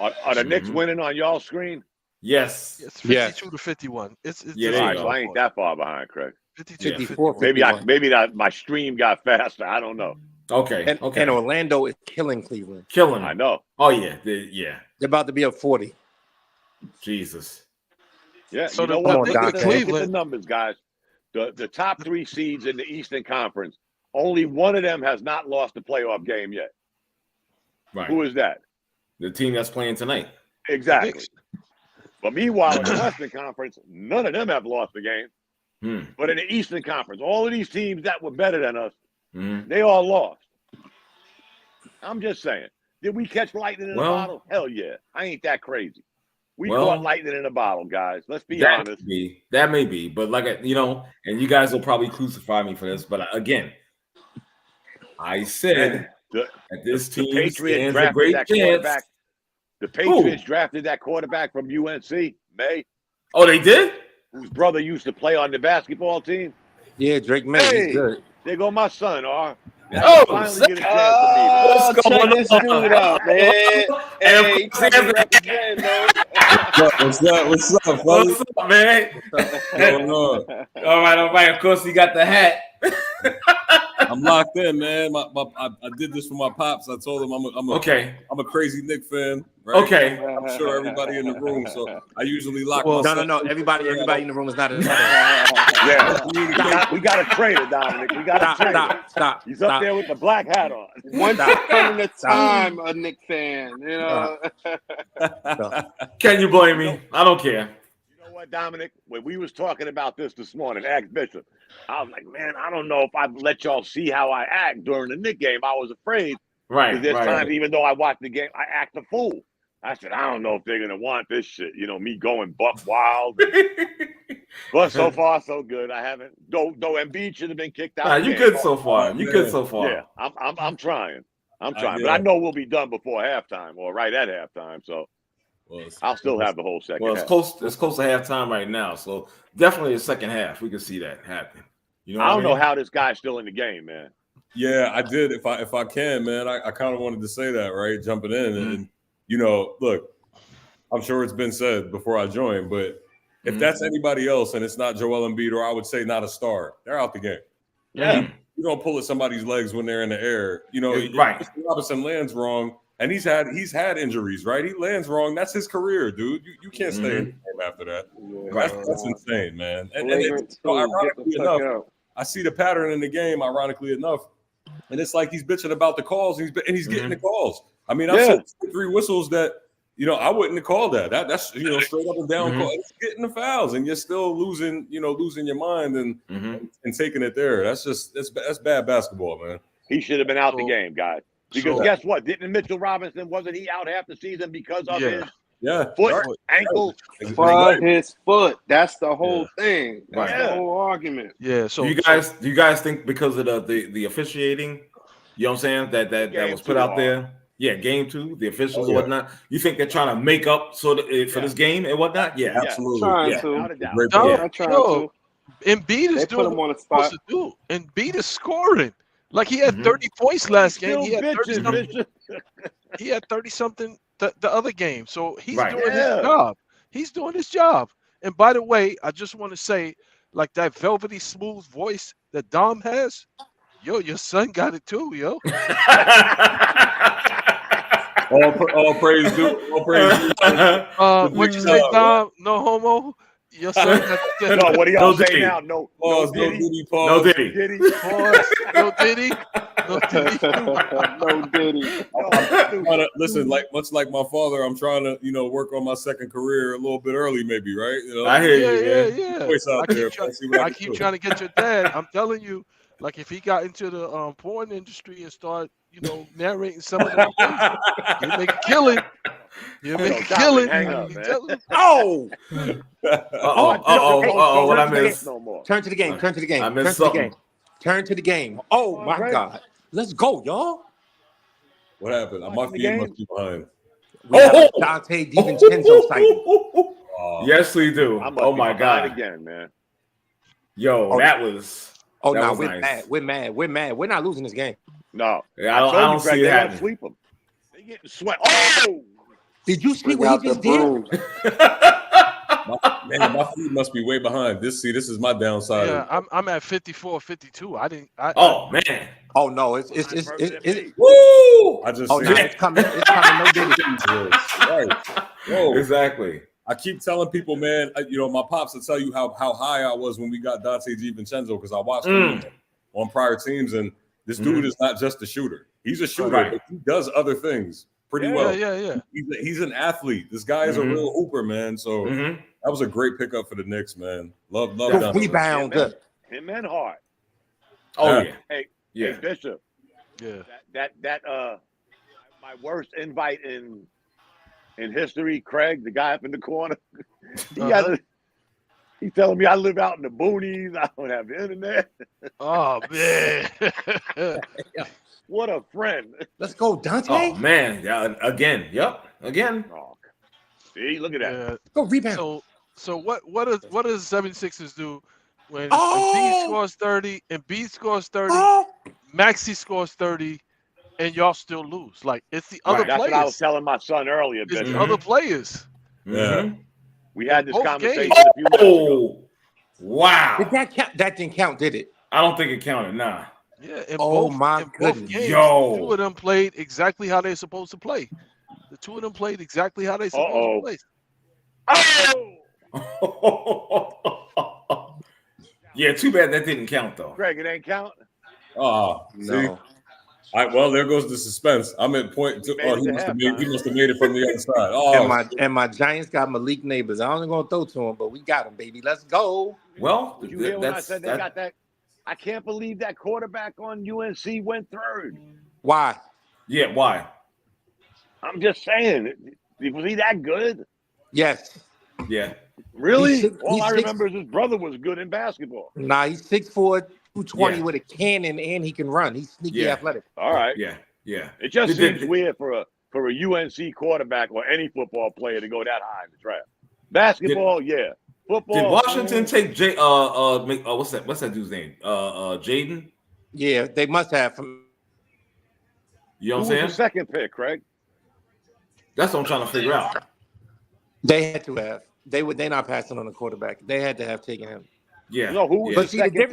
Are the Knicks winning on y'all screen? Yes. It's 52 to 51. It's all right, so I ain't that far behind, Craig. 54. Maybe my stream got faster. I don't know. Okay. And Orlando is killing Cleveland. I know. Oh yeah. They're about to be up 40. Jesus. Yeah. So you know what? Look at Cleveland the numbers, guys. The top 3 seeds in the Eastern Conference, only one of them has not lost a playoff game yet. Right. Who is that? The team that's playing tonight. Exactly. But meanwhile, in the Western Conference, none of them have lost a game. But in the Eastern Conference, all of these teams that were better than us, they all lost. I'm just saying. Did we catch lightning in a bottle? Hell yeah. I ain't that crazy. We caught lightning in a bottle, guys. Let's be honest. That may be. But like, and you guys will probably crucify me for this. But again, I said that this team stands a great chance. The Patriots drafted that quarterback from UNC, May. Oh, they did? Whose brother used to play on the basketball team. Yeah, Drake May. Hey, he's good. There go my son, R. What's going on? This dude up, man. Hey, What's up, fellas? What's up, man? What's going on? All right. Of course, you got the hat. I'm locked in, man. I did this for my pops. I told him I'm a crazy Knicks fan. Right? Okay. I'm sure everybody in the room. So I usually lock. No. Everybody in the room is not. Yeah, we got a trader, Dominic. We got a trader. Stop. He's up there with the black hat on. Once upon a time, a Knicks fan. You know. Can you blame me? I don't care. You know what, Dominic? When we was talking about this morning, asked Bishop, I was like, man, I don't know if I'd let y'all see how I act during the Knicks game. I was afraid. Right. There's times, even though I watched the game, I act a fool. I said, I don't know if they're gonna want this shit. Me going buck wild. But so far, so good. I haven't. Though Embiid should have been kicked out. You good so far. You good so far. Yeah, I'm trying. But I know we'll be done before halftime or right at halftime. So I'll still have the whole second. Well, it's close to halftime right now. So definitely the second half, we can see that happen. I don't know how this guy's still in the game, man. Yeah, I did. If I can, man, I kind of wanted to say that, right? Jumping in and look, I'm sure it's been said before I joined, but if that's anybody else and it's not Joel Embiid, or I would say not a star, they're out the game. Yeah. You don't pull at somebody's legs when they're in the air. Right. Mr. Robinson lands wrong, and he's had injuries, right? He lands wrong. That's his career, dude. You can't stay in the game after that. Right. That's insane, man. And ironically enough, I see the pattern in the game, ironically enough, and it's like he's bitching about the calls, and he's getting the calls. I mean, I've seen 3 whistles that I wouldn't have called that. That's straight up and down call. It's getting the fouls, and you're still losing your mind and taking it there. That's bad basketball, man. He should have been out the game, guys. Because guess what? Didn't Mitchell Robinson, wasn't he out half the season because of his foot, ankle? For his foot. That's the whole thing. That's the whole argument. Yeah. So do you guys think because of the officiating, you know what I'm saying, that was put out there? Yeah, game 2, the officials and whatnot. You think they're trying to make up for this game and whatnot? Yeah, absolutely. Trying to. I'm trying to. Embiid is doing what he's supposed to do. Embiid is scoring. Like he had 30 points last game. He had 30-something. He had 30-something the other game. So he's doing his job. He's doing his job. And by the way, I just want to say, like that velvety smooth voice that Dom has, yo, your son got it too, yo. all praise due. All praise due. What you say, Dom? No homo. Your son got it. No, what do y'all say now? No Diddy. No Diddy. Pause. No Diddy. No Diddy. No Diddy. Listen, much like my father, I'm trying to, work on my second career a little bit early, maybe, right? I hear you. Yeah. I keep trying to get your dad. I'm telling you, like if he got into the porn industry and start, narrating some of them things, he'll make a killing. He'll make a killing. Hang up, man. Oh! What I missed? No more. Turn to the game. Turn to the game. I missed something. Turn to the game. Oh my God. Let's go, y'all. What happened? My feet must be behind. We have a Dante DiVincenzo sighting. Yes, we do. Oh my God. Again, man. Yo, that was. Oh no, was we're nice. mad. We're mad. We're not losing this game. No. Yeah, I don't see it happening. Sweep them. They getting sweat. Oh! Did you see what he just did? My feet must be way behind. This is my downside. Yeah, I'm at 54, 52. Oh man. Oh no, it's Woo! I just it's coming. It's coming. No Diddy. Right. Whoa. Exactly. I keep telling people, man, my pops will tell you how high I was when we got Dante DiVincenzo because I watched him on prior teams, and this dude is not just a shooter. He's a shooter, but he does other things pretty well. Yeah. He's an athlete. This guy is a real hooper, man. So that was a great pickup for the Knicks, man. Love Dante. Rebound. Him and Hart. Oh yeah. Hey, Bishop. Yeah. That my worst invite in history, Craig, the guy up in the corner. He's telling me I live out in the boonies. I don't have the internet. Oh man. What a friend. Let's go, Dante. Oh man. Yeah, again. Yep. Again. Oh, see, look at that. Yeah. Go rebound. So what does the 76ers do when B scores 30 and B scores 30, Maxey scores 30, and y'all still lose? Like it's the other That's players. what I was telling my son earlier. It's the other players. Yeah. We had this Both conversation games. a few minutes ago. Wow. Did that count? That didn't count, did it? I don't think it counted. Nah. Yeah. In my both goodness. games, Yo. the two of them played exactly how they're supposed to play. The two of them played exactly how they're supposed to play. Yeah, too bad that didn't count though. Greg, it ain't count. Oh no. Well, there goes the suspense. I'm at point. He must have made it from the other side. Oh, and my Giants got Malik Neighbors. I wasn't gonna throw to him, but we got him, baby. Let's go. Well, did you hear when I said they got that? I can't believe that quarterback on UNC went third. Why? Yeah, why? I'm just saying. Was he that good? Yes. Yeah. Really? All I remember is his brother was good in basketball. Nah, he's 6'4", 220 with a cannon, and he can run. He's sneaky athletic. All right. Yeah. It just seems weird for a UNC quarterback or any football player to go that high in the draft. Basketball, Football. Did Washington take what's that dude's name? Jaden? Yeah, they must have. You know what I'm Who saying? was the second pick, Craig? That's what I'm trying to figure out. They had to have. They're not passing on the quarterback. They had to have taken him. Yeah. No, who was But the see, the second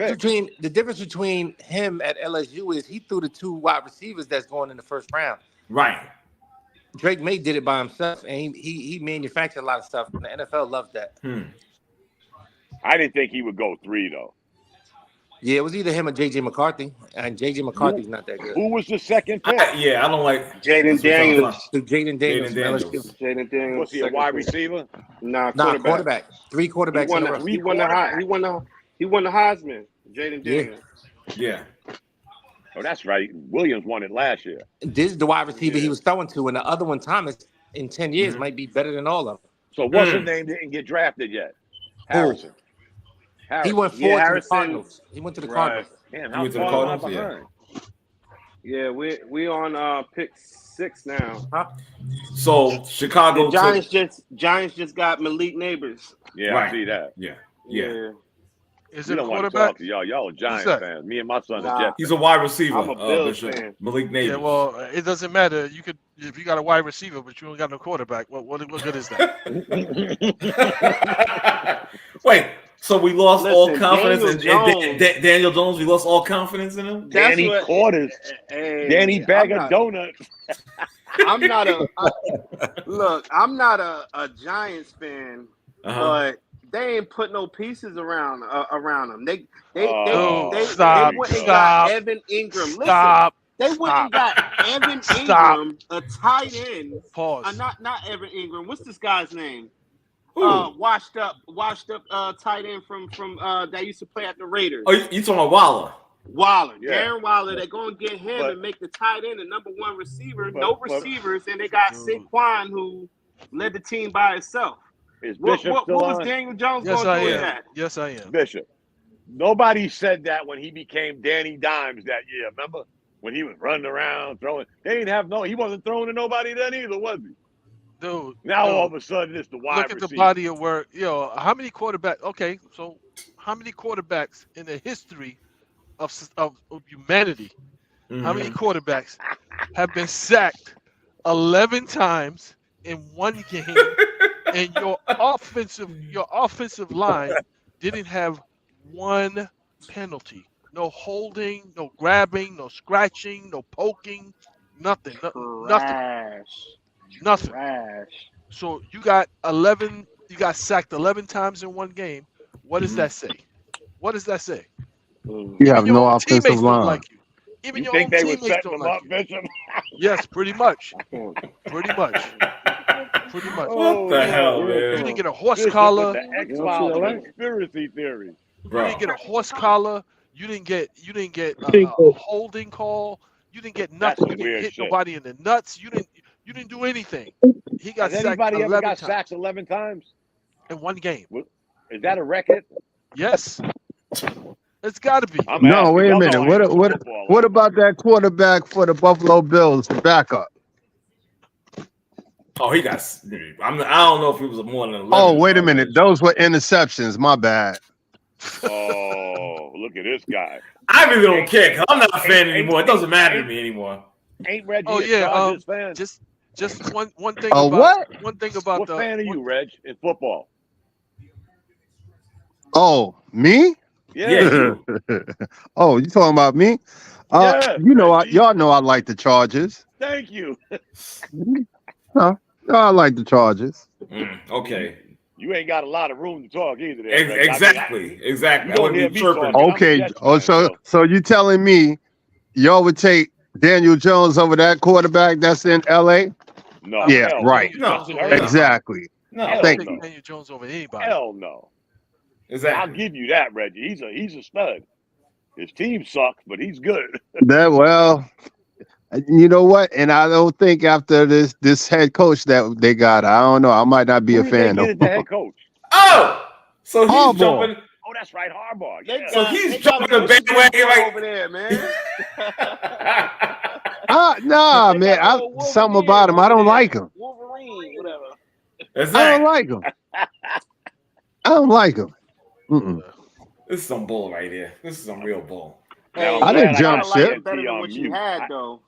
difference between him at LSU is he threw the two wide receivers that's going in the first round. Right. Drake May did it by himself, and he manufactured a lot of stuff. And the NFL loves that. I didn't think he would go 3 though. Yeah, it was either him or JJ McCarthy, and JJ McCarthy's not that good. Who was the second pick? I don't like Jaden Daniels. Jaden Daniels. Jaden Daniels. Jaden Daniels. Was he a wide receiver? Nah, quarterback. 3 quarterbacks in a row. He won the Heisman. Jaden Daniels. Yeah. Oh, that's right. Williams won it last year. This is the wide receiver he was throwing to, and the other one, Thomas, in 10 years might be better than all of them. So what's his name didn't get drafted yet? Harrison. He went fourth to the Cardinals. He went to the Cardinals. Damn, He how went to the far am I Cardinals, behind? Yeah, we on pick 6 now. So Chicago the Giants just got Malik Neighbors. Yeah, Right. I see that. Yeah. Is We it a don't want to quarterback? talk to y'all. Y'all are Giants that? fans. Me and my son Nah. are Jets. He's a wide receiver. I'm a Bills Bishop. fan. Malik Neighbors. Yeah, well, it doesn't matter. You could if you got a wide receiver, but you don't got no quarterback. What good is that? Wait, so we lost all confidence Daniel in Daniel Jones? We lost all confidence in him? Danny Quarters. Danny Bag of Donuts. I'm not a Giants fan, but they ain't put no pieces around them. They went and got Evan Ingram. Stop. Listen, they went and got Evan Ingram, a tight end. Pause. Not Evan Ingram. What's this guy's name? Washed up tight end from that used to play at the Raiders. Oh, you talking about Waller? Yeah. Darren Waller. They're gonna get him and make the tight end the number 1 receiver. No receivers, and they got Saquon who led the team by itself. Is What Bishop still was on? Daniel Jones Yes, going I to do with am. that? Yes, I am. Bishop. Nobody said that when he became Danny Dimes that year. Remember when he was running around throwing? They didn't have he wasn't throwing to nobody then either, was he? Dude. Now dude, all of a sudden it's the wide look at receiver. the body of work. How many quarterbacks? Okay, so how many quarterbacks in the history of humanity? How many quarterbacks have been sacked 11 times in one game, and your offensive line didn't have one penalty? No holding, no grabbing, no scratching, no poking, nothing. Nothing. Trash. So you got sacked 11 times in one game. What does that say? What does that say? You Even have your no own offensive teammates don't line. like you. Even You your own think they were teammates setting don't him like up, you. Bishop? Yes, pretty much. Pretty much. Pretty much. What the hell, You man? didn't get a horse Bishop collar. with the X-Files conspiracy theory. You Bro. didn't get a horse collar. You didn't get a holding call. You didn't get That's nothing. some You didn't weird hit shit. nobody in the nuts. You didn't do anything. He got Has sacked anybody ever 11 got times sacked 11 times? in one game. Is that a record? Yes. It's got to be. I'm No, asking. wait a Y'all know minute. I What ain't what football what like about that quarterback for the Buffalo Bills, the backup? Oh, he got. I don't know if it was more than 11. Oh, wait a minute. Those were interceptions. My bad. Oh, look at this guy. I really don't care because I'm not a fan Ain't- anymore. It doesn't matter to ain't- me anymore. Ain't Reggie Oh a yeah. Chargers fan? Just one thing Oh, about what? one thing about What the fan are you, Reg, in football? Oh, me? Yeah, Yeah. you. Oh, you talking about me? Yeah, You know, Reggie. y'all know I like the Chargers. Thank you. No, I like the Chargers. Okay. You ain't got a lot of room to talk either. There, Reg. Exactly. You I don't wouldn't hear be me chirping. talking. I'm a Okay. Jets Oh, fan, so you telling me y'all would take Daniel Jones over that quarterback that's in LA? No. Yeah, hell right. Daniel Jones No. over Hell no. Exactly. No. I'll Thank take you. Daniel Jones over anybody. Hell no. I'll Exactly. give you that, Reggie. He's a stud. His team sucks, but he's good. Well, you know what? And I don't think after this head coach that they got, I don't know. I might not be Who a did they fan get of. as the head coach? Oh, so he's Harbaugh. jumping. Oh, that's right, Harbaugh. They Yeah. So got- he's they got jumping the Michigan bandwagon like- over there, man. Nah, They man. got a little Something Wolverine about him. I over don't there. like him. Wolverine, whatever. I don't Exactly. like him. I don't like him. Mm-mm. This is some bull right here. This is some real bull. Now, Hey, I'm I didn't glad jump got like ship. it better TNT than on what you mute. had, though.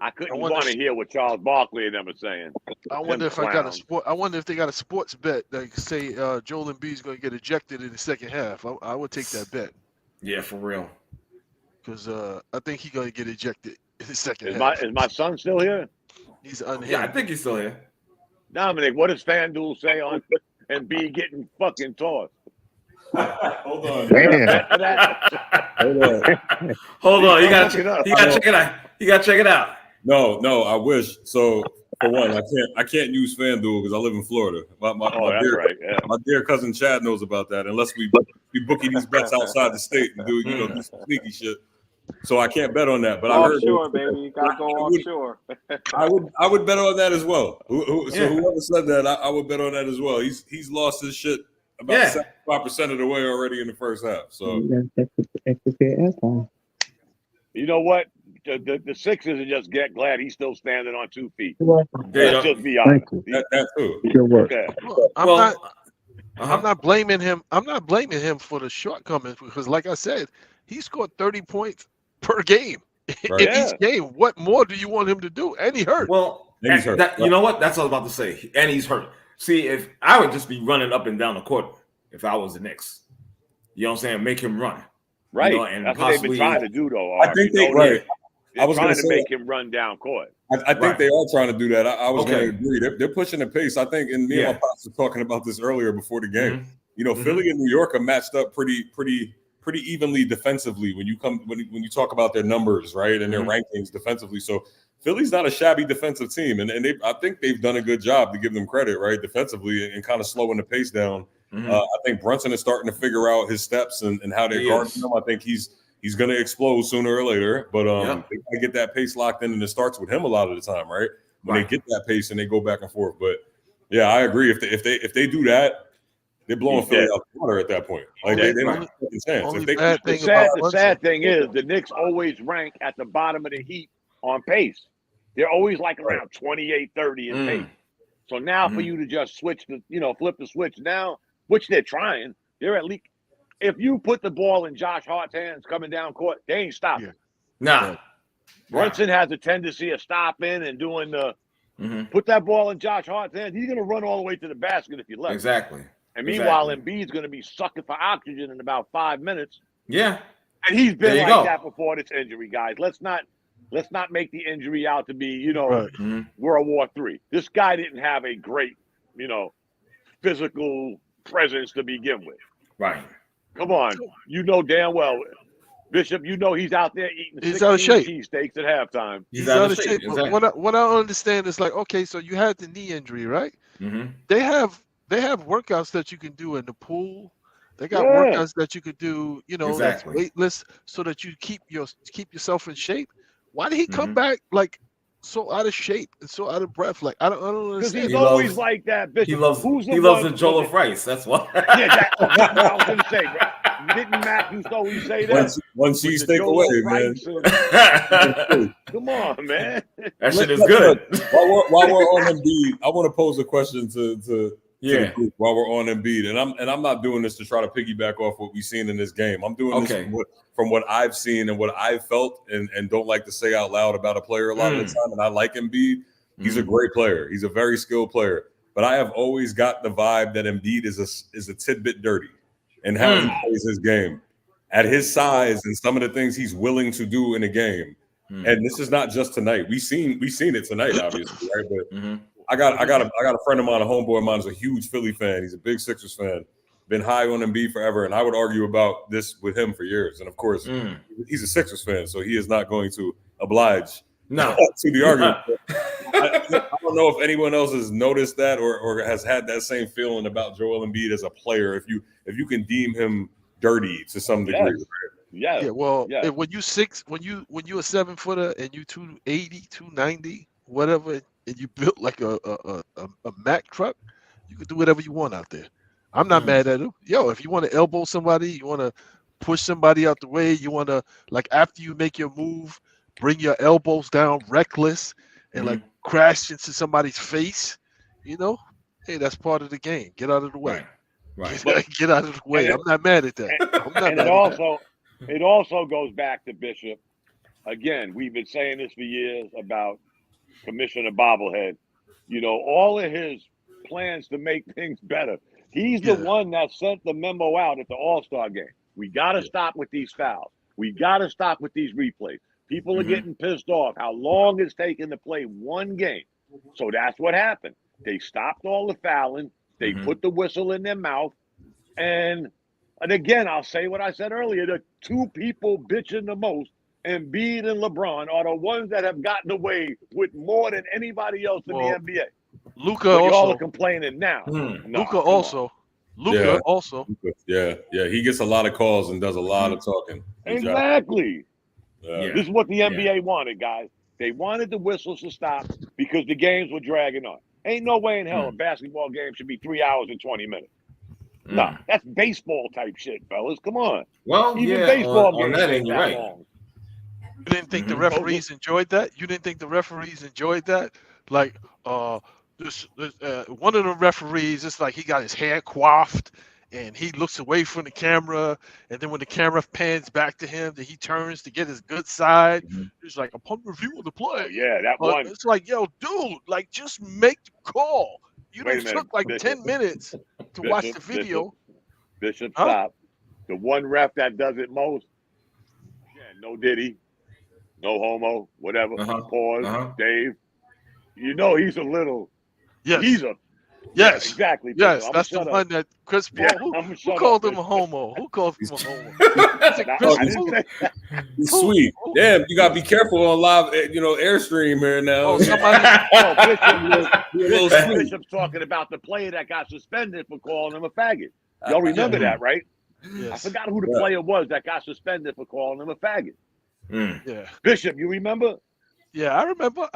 I couldn't I wonder want to if- hear what Charles Barkley and them were saying. I wonder Them if I got a clowns. sport. I wonder if they got a sports bet that could say Joel Embiid's going to get ejected in the second half. I would take that bet Yeah, for real. because I think he's going to get ejected in the second Is half. my son still here? He's Yeah, I unhinged. think he's still here. Dominic, what does FanDuel say on and be getting fucking tossed? Hold on. Damn. Bet for that? Hold on. You got to check it out. You got to check it out. No, I wish. So for one, I can't use FanDuel because I live in Florida. My dear cousin Chad knows about that. Unless we bookie these bets outside the state and do do some sneaky shit. So I can't bet on that. But I heard offshore, baby. You gotta go offshore. I would bet on that as well. So whoever said that, I would bet on that as well. He's lost his shit about 75% of the way already in the first half. So you know what? The Sixers are just glad he's still standing on 2 feet. Let's just be honest. That too. Okay. I'm not blaming him. I'm not blaming him for the shortcomings because, like I said, he scored 30 points per game in each game. What more do you want him to do? And he hurt. Well, he's hurt. You know what? That's what I was about to say. And he's hurt. See, if I would just be running up and down the court if I was the Knicks. You know what I'm saying? Make him run. Right. You know, and that's what they've been trying to do, though. I think I was trying to make him run down court. I think they are trying to do that. I was going to agree. They're pushing the pace. I think, and me and my pops were talking about this earlier before the game. You know, Philly and New York are matched up pretty evenly defensively when you talk about their numbers, right, and their rankings defensively. So Philly's not a shabby defensive team, and I think they've done a good job to give them credit, right, defensively and kind of slowing the pace down. I think Brunson is starting to figure out his steps and how they're guarding him. I think he's going to explode sooner or later, but they got to get that pace locked in, and it starts with him a lot of the time, right? When they get that pace and they go back and forth. But yeah, I agree. If they do that, they're blowing Philly out the water at that point. Like they don't have a chance. The sad thing is the Knicks always rank at the bottom of the heap on pace. They're always like around 28, 30 in pace. So now for you to just switch flip the switch now, which they're trying, they're at least. If you put the ball in Josh Hart's hands coming down court, they ain't stopping. Nah. Brunson has a tendency of stopping and doing the put that ball in Josh Hart's hands. He's going to run all the way to the basket if you let him. Exactly. And meanwhile, Embiid's going to be sucking for oxygen in about 5 minutes. Yeah. And he's been like that before this injury, guys. Let's not make the injury out to be, World War III. This guy didn't have a great, physical presence to begin with. Right. Come on. You know damn well, Bishop, he's out there eating 16 cheesesteaks at halftime. He's out of shape. Exactly. What I understand is like, okay, so you had the knee injury, right? They have workouts that you can do in the pool. They got workouts that you could do, that's weightless, so that you keep yourself in shape. Why did he come back like so out of shape and so out of breath? Like I don't understand. Because he's always like that, Bishop. He loves the Joel of Rice. That's why. I was going to say, bro. Didn't Matthews always say that? One cheesesteak away, man. Come on, man. That shit is good. While we're on Embiid, I want to pose a question to the group while we're on Embiid, and I'm not doing this to try to piggyback off what we've seen in this game. I'm doing this from what I've seen and what I've felt, and don't like to say out loud about a player a lot of the time. And I like Embiid. He's a great player. He's a very skilled player. But I have always got the vibe that Embiid is a tidbit dirty in how he plays his game. At his size and some of the things he's willing to do in a game. And this is not just tonight. We've seen it tonight, obviously, right? But I got a friend of mine, a homeboy of mine, is a huge Philly fan. He's a big Sixers fan. Been high on Embiid forever, and I would argue about this with him for years. And of course, he's a Sixers fan, so he is not going to oblige to the argument. I don't know if anyone else has noticed that or has had that same feeling about Joel Embiid as a player. If you can deem him dirty to some degree. Right? Yeah. Well, when you 7-footer and you 280, 290, whatever, and you built like a Mack truck, you can do whatever you want out there. I'm not mad at him. Yo, if you want to elbow somebody, you want to push somebody out the way, you want to, like, after you make your move, bring your elbows down reckless and like crash into somebody's face, hey, that's part of the game. Get out of the way. Right. Get out of the way. I'm not mad at that. It also goes back to Bishop. Again, we've been saying this for years about Commissioner Bobblehead. All of his plans to make things better. He's the one that sent the memo out at the All-Star game. We got to stop with these fouls. We got to stop with these replays. People are getting pissed off how long it's taken to play one game. So that's what happened. They stopped all the fouling. They put the whistle in their mouth. And And again, I'll say what I said earlier: the two people bitching the most, Embiid and LeBron, are the ones that have gotten away with more than anybody else in the NBA. Luka But y'all also are complaining now. Nah, Luka also. Yeah. Also. Yeah, he gets a lot of calls and does a lot of talking. Exactly. Yeah. This is what the NBA wanted, guys. They wanted the whistles to stop because the games were dragging on. Ain't no way in hell a basketball game should be 3 hours and 20 minutes. No, that's baseball type shit, fellas. Come on. Well, Even baseball on games that ain't end, you're that right. long. You didn't think the referees enjoyed that? You didn't think the referees enjoyed that? Like, this one of the referees, it's like he got his hair coiffed and he looks away from the camera, and then when the camera pans back to him, then he turns to get his good side. He's like, upon review of the play. Yeah, that one. It's like, yo, dude, like, just make the call. You Wait a done minute, took like Bishop. 10 minutes to watch the video. Bishop, stop. The one ref that does it most, again, no Diddy, no homo, whatever. Pause, Dave. You know he's a little. Yes. He's a. Yes. Exactly. Yes, that's the one that Chris Paul. Who called him a homo? Who called him a homo? He's sweet. Damn, you gotta be careful on live, airstream here now. Oh, somebody. Bishop's talking about the player that got suspended for calling him a faggot. Y'all remember that, right? Yes. I forgot who the player was that got suspended for calling him a faggot. Yeah. Bishop, you remember? Yeah, I remember.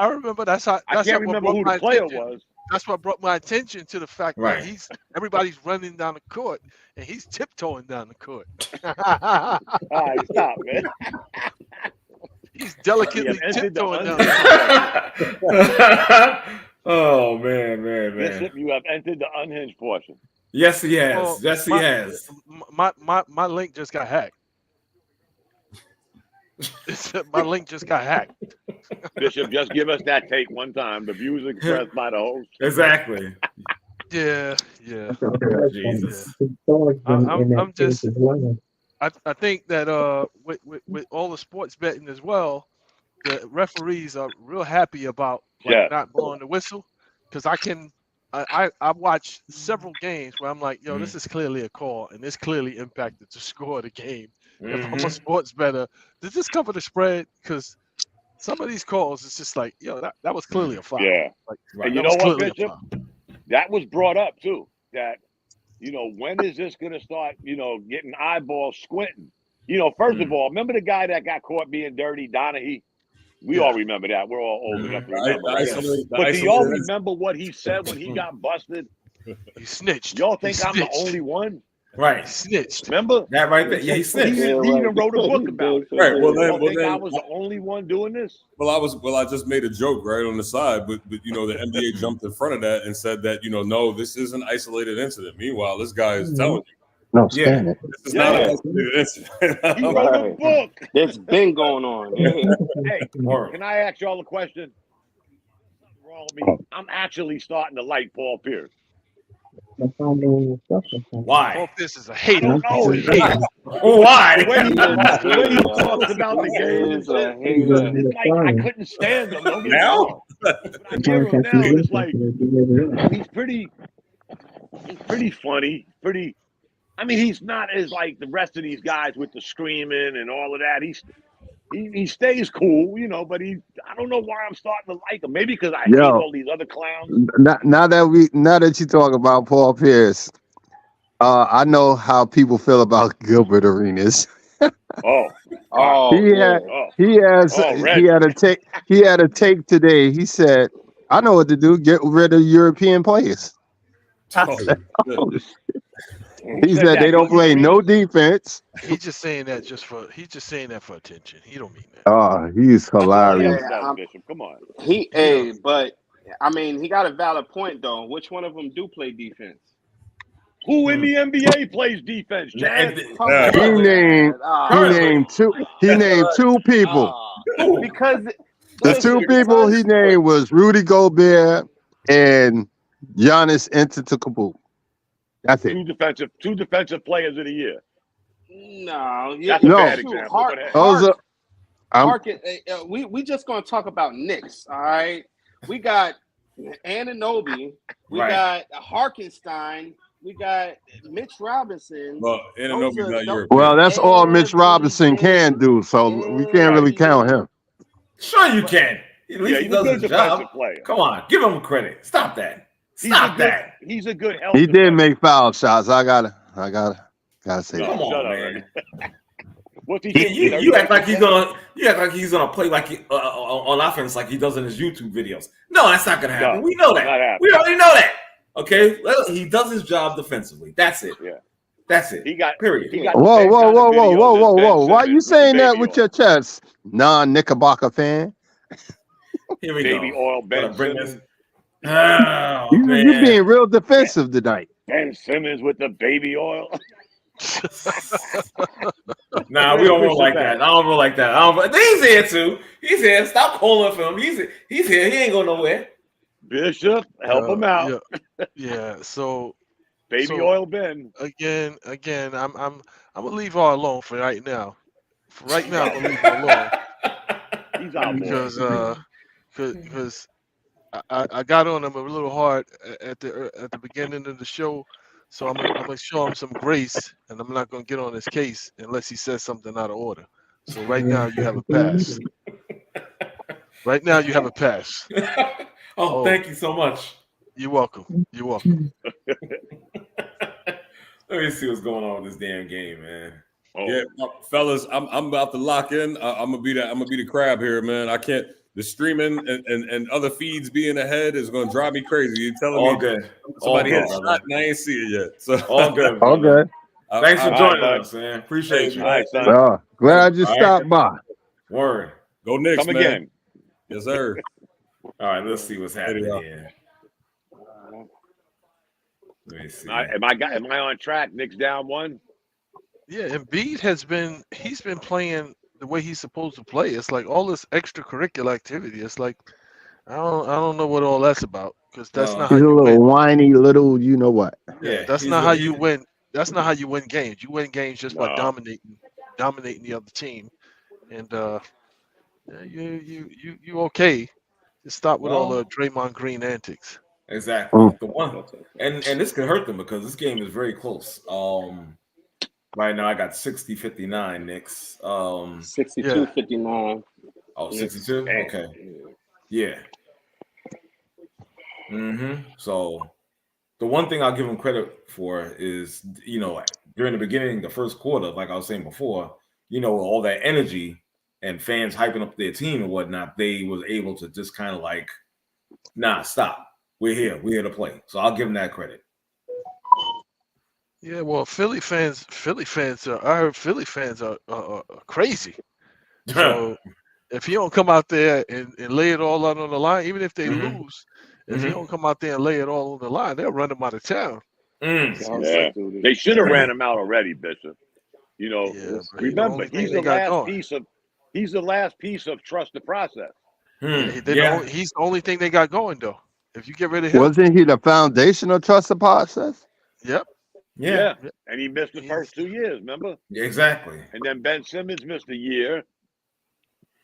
That's how. I can't remember who the player was. That's what brought my attention to the fact that everybody's running down the court and he's tiptoeing down the court. All right, stop, man. He's delicately tiptoeing down the court. Oh man. Bishop, you have entered the unhinged portion. Yes, he has. Yes, he has. My link just got hacked. My link just got hacked. Bishop, just give us that take one time. The views expressed by the host. Exactly. Yeah. Jesus. I'm just. I think that with all the sports betting as well, the referees are real happy about not blowing the whistle, because I watched several games where I'm like, yo, this is clearly a call and this clearly impacted the score of the game. If I'm a sports bettor, does this cover the spread? Because some of these calls, it's just like, yo, that was clearly a foul. Yeah. And you know what, Bishop? That was brought up too. That, when is this going to start, getting eyeballs squinting? First of all, remember the guy that got caught being dirty, Donahue? We all remember that. We're all old enough to remember. But do y'all remember what he said when he got busted? He snitched. Y'all think I'm the only one? Right. Snitched. Remember? That right there. Yeah, he snitched. He even wrote a book about it. Right. Well, then I was the only one doing this? Well, I just made a joke right on the side, but the NBA jumped in front of that and said that, no, this is an isolated incident. Meanwhile, this guy is telling you. No, scan it. This is not an isolated incident. He wrote a book. It's been going on. Hey, can I ask y'all a question? Something wrong with me. I'm actually starting to like Paul Pierce. Why? Paul Pierce is a hater. I don't know. Why? The way he talks about the game is a hater. It's like I couldn't stand him. Don't get me wrong. But I hear him now. It's like he's pretty funny. I mean, he's not as like the rest of these guys with the screaming and all of that. He stays cool, but I don't know why I'm starting to like him. Maybe because I hate all these other clowns. Now that you talk about Paul Pierce, I know how people feel about Gilbert Arenas. He had a take today. He said, "I know what to do. Get rid of European players." He said they don't play no defense. He's just saying that for attention. He don't mean that. Oh, he's hilarious. Come on. But I mean, he got a valid point though. Which one of them do play defense? Who in the NBA plays defense, Chad? He named two people. Because the two people he named was Rudy Gobert and Giannis Antetokounmpo. That's it. Two defensive players of the year. No, that's a bad example. We just gonna talk about Knicks. All right, we got Anunoby, we got Harkenstein, we got Mitch Robinson. Well, Ananobi's not European. Well, that's all Mitch Robinson can do, so we can't really count him. Sure, you can. At least he he's a does good his job. defensive player. Come on, give him credit. Stop that. Stop that. He's a good. He did make foul shots. I gotta say No, that. Come on, shut up, man. What's he? You act like he's gonna play like on offense like he does in his YouTube videos. No, that's not gonna happen. No, We know not that. happening. We already know that. Okay, he does his job defensively. That's it. Yeah, that's it. he got. Period. He got Whoa. whoa! Why you saying that with your chest? Non-Knickerbocker fan. Here we Baby go. oil Ben Simmons. Oh, You man. being real defensive tonight. Ben Simmons with the baby oil. Nah, we don't roll like that. I don't roll like that. He's here too. He's here. Stop calling for him. He's here. He ain't going nowhere. Bishop, help him out. Yeah. So Baby oil Ben. again, I'm gonna leave her alone for right now. For right now, I'm gonna leave her alone He's out because I got on him a little hard at the beginning of the show. So I'm gonna show him some grace, and I'm not gonna get on his case unless he says something out of order. So right now you have a pass. Right now you have a pass. Oh, thank you so much. You're welcome. You're welcome. Let me see what's going on with this damn game, man. Oh. Yeah, fellas, I'm about to lock in. I'm gonna be the crab here, man. I can't. The streaming and other feeds being ahead is gonna drive me crazy. You're telling All me good. somebody All hit good, shot and I ain't see it yet. So all good. All good. Thanks for I- joining bud. us, man. Appreciate you. All right, son. Oh, glad you All right. stopped by. Word. Go Knicks, Come man. again. Yes, sir. All right, let's see what's happening There you here. Let me see. Am I on track? Knicks down one. Yeah, Embiid he's been playing the way he's supposed to play. It's like all this extracurricular activity. It's like I don't know what all that's about because that's not how He's a you little win. whiny, little you know what. Yeah, That's he's not a- how you win. That's not how you win games. You win games just by No. dominating the other team. And you okay. Just stop with all the Draymond Green antics. Exactly. The one and this could hurt them because this game is very close. Right now I got 60-59 Knicks. 62-59. Oh, 62? Okay. Yeah. So the one thing I'll give them credit for is, during the beginning, the first quarter, like I was saying before, all that energy and fans hyping up their team and whatnot, they was able to just kind of like, nah, stop. We're here to play. So I'll give them that credit. Yeah, well, Philly fans are crazy. So if you don't come out there and lay it all out on the line, even if they lose, if you don't come out there and lay it all on the line, they'll run them out of town. Yeah. They should have ran him out already, Bishop. Remember, he's the last piece of trust the process. He's the only thing they got going though. If you get rid of him, Wasn't he the foundation of trust the process? Yep. Yeah. And he missed the first 2 years, remember? Exactly. And then Ben Simmons missed a year.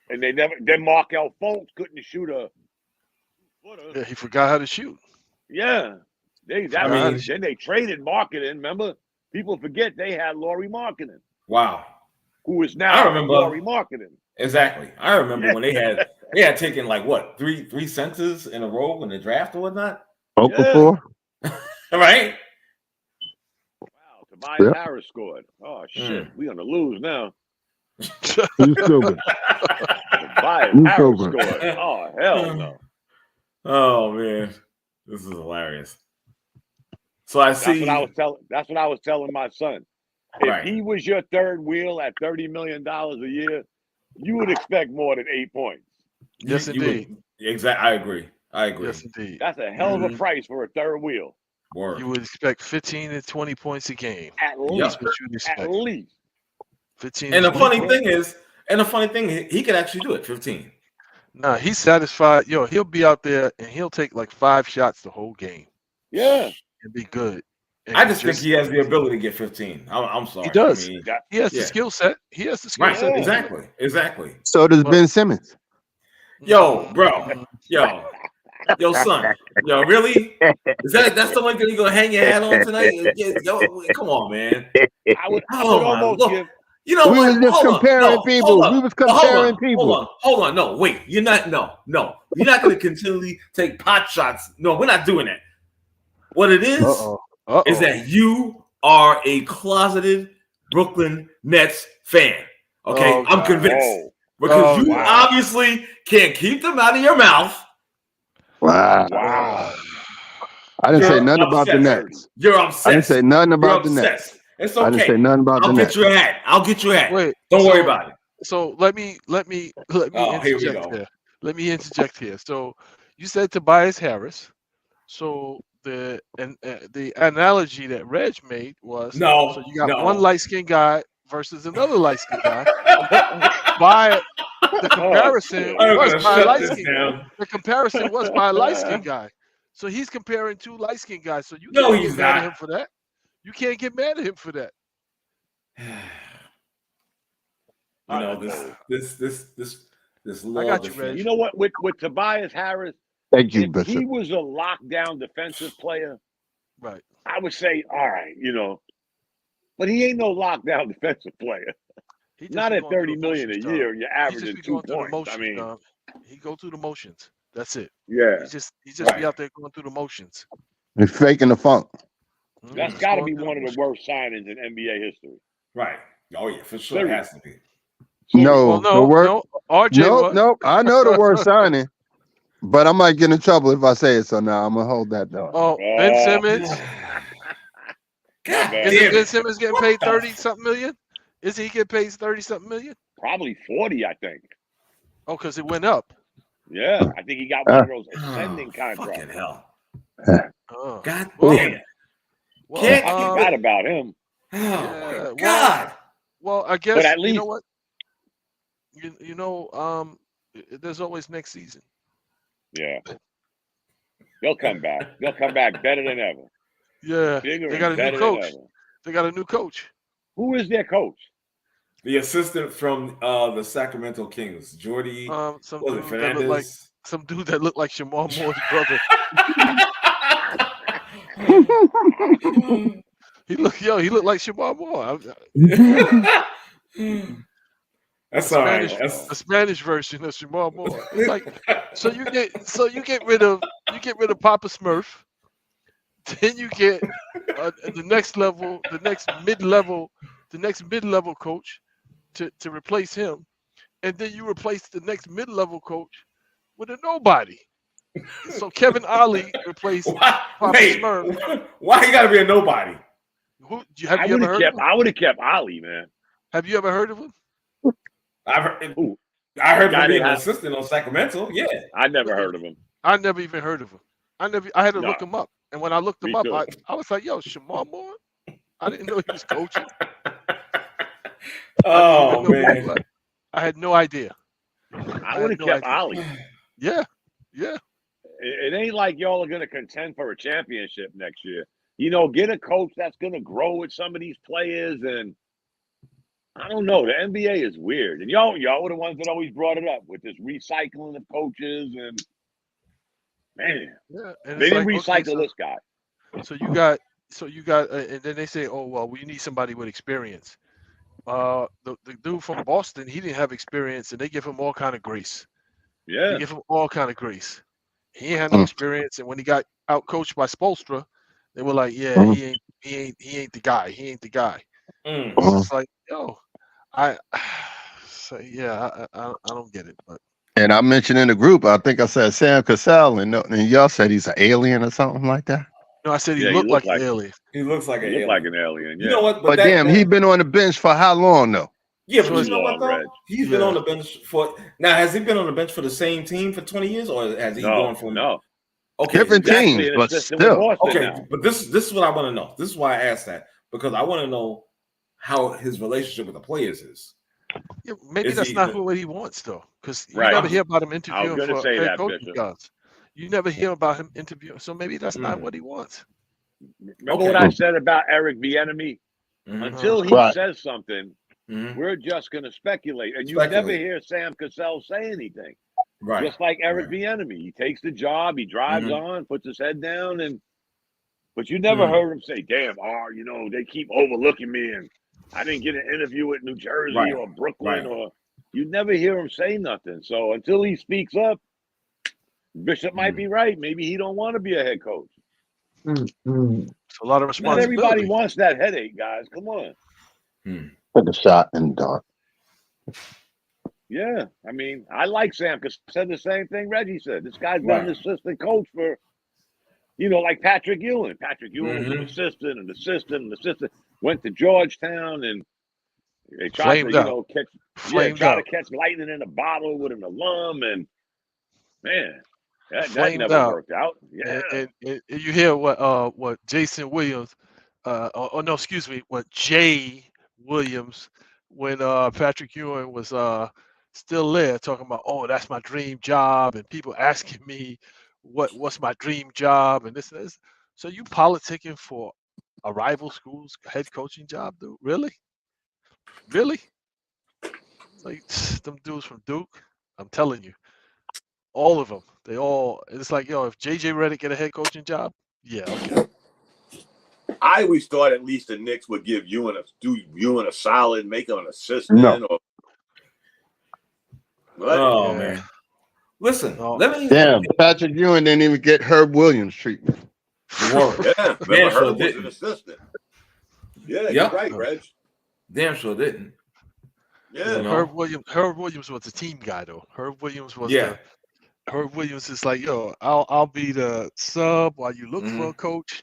And then Markel Fultz couldn't shoot a footer. Yeah, he forgot how to shoot. Yeah. Then they traded Marketing, remember? People forget they had Laurie Marketing, Wow. who is now I remember. Laurie Marketing. Exactly. I remember when they had taken like what three centers in a row in the draft or whatnot. Okafor? Right? Wow, Tobias Harris scored. Oh shit, we're gonna lose now. You stupid. Tobias Harris scored. Oh hell no. Oh man, this is hilarious. So I see. That's what I was telling my son. If he was your third wheel at $30 million a year, you would expect more than 8 points. Yes, indeed. Exactly. I agree. Yes, indeed. That's a hell of a price for a third wheel. Word. You would expect 15 to 20 points a game. At least. That's what you'd expect. At least. 15. And the funny thing, he could actually do it. 15. Nah, he's satisfied. He'll be out there and he'll take like 5 shots the whole game. Yeah. And be good. And I just think he has the ability to get 15. I'm sorry. He does. I mean, he has the skill set. He has the skill set. Exactly. So does Ben Simmons. Yo, bro. Yo. Yo, son. Yo, really? That's the one thing you're gonna hang your hat on tonight? Yo, come on, man. I would almost give. You know we what? was just comparing people. We was comparing people. Hold on. No, wait. You're not. No. You're not going to continually take pot shots. No, we're not doing that. What it is is that you are a closeted Brooklyn Nets fan. Okay, I'm convinced because you obviously can't keep them out of your mouth. Wow. I didn't say nothing about the Nets. You're obsessed. I didn't say nothing about the Nets. It's okay. I didn't say nothing about the Nets. I'll get your hat. Wait, don't worry about it. So let me interject here. Let me interject here. So you said Tobias Harris. So the analogy that Reg made was so you got one light skinned guy versus another light skinned guy. By the comparison was by a light skinned guy. The comparison was by a light skinned guy. So he's comparing two light skinned guys. So you can't get mad at him for that. You can't get mad at him for that. You know this law. I got you, Reg. You know what? With Tobias Harris, thank you, if Bishop. he was a lockdown defensive player, right? I would say, all right, but he ain't no lockdown defensive player. Not at $30 million a year. You're averaging 2 points. I mean, he go through the motions. That's it. Yeah. He just be out there going through the motions. He's faking the funk. That's got to be one of the worst signings in NBA history. Right. Oh yeah, for sure. It has to be. No, RJ. No. I know the word signing, but I might get in trouble if I say it. So now I'm gonna hold that down. Oh, Ben Simmons. Isn't Ben Simmons getting paid 30-something million? Is he getting paid 30-something million? Probably 40, I think. Oh, because it went up. Yeah, I think he got one of those ascending contracts. Fucking hell. God damn it. I forgot about him. Oh, God. Well, I guess, but at least, you know what? There's always next season. Yeah. They'll come back. They'll come back better than ever. Yeah. Bigger they got a new coach. They got a new coach. Who is their coach? The assistant from the Sacramento Kings, Jordy. Some dude that looked like Shamar Moore's brother. He looked like Shamar Moore. That's all right. That's the Spanish version of Shamar Moore. So you get rid of Papa Smurf, then you get the next mid-level coach to replace him, and then you replace the next mid-level coach with a nobody. So Kevin Ollie replaced Papa Smurf. Why he got to be a nobody? I would have kept Ollie, man. Have you ever heard of him? I heard him being an assistant on Sacramento. Yeah, I never heard of him. I never even heard of him. I had to look him up, and when I looked him up, I was like, "Yo, Shamar Moore." I didn't know he was coaching. Oh man, I had no idea. I would have kept Ollie. Yeah. It ain't like y'all are gonna contend for a championship next year. Get a coach that's gonna grow with some of these players, and I don't know. The NBA is weird, and y'all were the ones that always brought it up with this recycling of coaches, and man, they didn't recycle this guy. So you got, and then they say, "Oh well, we need somebody with experience." The dude from Boston, he didn't have experience, and they give him all kind of grace. Yeah, they give him all kind of grace. He ain't had no experience, and when he got out coached by Spoelstra, they were like, "Yeah, he ain't the guy. He ain't the guy." It's like, yo, I don't get it, but. And I mentioned in the group, I think I said Sam Cassell, and y'all said he's an alien or something like that. No, I said he looked like an alien. He looks like an alien. Yeah. You know what? But damn, he's been on the bench for how long though? Yeah, but you know what though? He's been on the bench for now. Has he been on the bench for the same team for 20 years, or has he gone from Okay, different teams, but still. Okay, but this is what I want to know. This is why I asked that, because I want to know how his relationship with the players is. Yeah, maybe that's not what he wants though, because you never hear about him interviewing for head coaching jobs. You never hear about him interviewing, so maybe that's not what he wants. Remember what I said about Eric Bieniemy? Until he says something, we're just going to speculate, and you never hear Sam Cassell say anything. Right. Just like Eric Right. Bieniemy. He takes the job, he drives on, puts his head down, but you never heard him say, damn, they keep overlooking me and I didn't get an interview at New Jersey or Brooklyn or you never hear him say nothing. So until he speaks up, Bishop might be right. Maybe he don't want to be a head coach. It's a lot of responsibility. Not everybody wants that headache, guys. Come on. Took a shot in the dark. Yeah, I mean, I like Sam because I said the same thing Reggie said. This guy's been an assistant coach for, like Patrick Ewing. Patrick Ewing was an assistant, went to Georgetown, and they tried to, catch lightning in a bottle with an alum, and man, that never worked out. Yeah, and you hear what Jason Williams, what Jay Williams, when Patrick Ewing was still there, talking about, oh, that's my dream job, and people asking me what's my dream job, and this. So you politicking for a rival school's head coaching job, dude? Really? It's like them dudes from Duke. I'm telling you, all of them. It's like, if JJ Redick get a head coaching job, yeah, okay. I always thought at least the Knicks would give Ewing a solid, make him an assistant. No. Man. Listen, damn, Patrick Ewing didn't even get Herb Williams treatment. Yeah, Herb was an assistant. Yeah, you're right, Reg. Damn sure didn't. Yeah, Herb Williams was the team guy though. Herb Williams was Herb Williams is like, I'll be the sub while you look for a coach.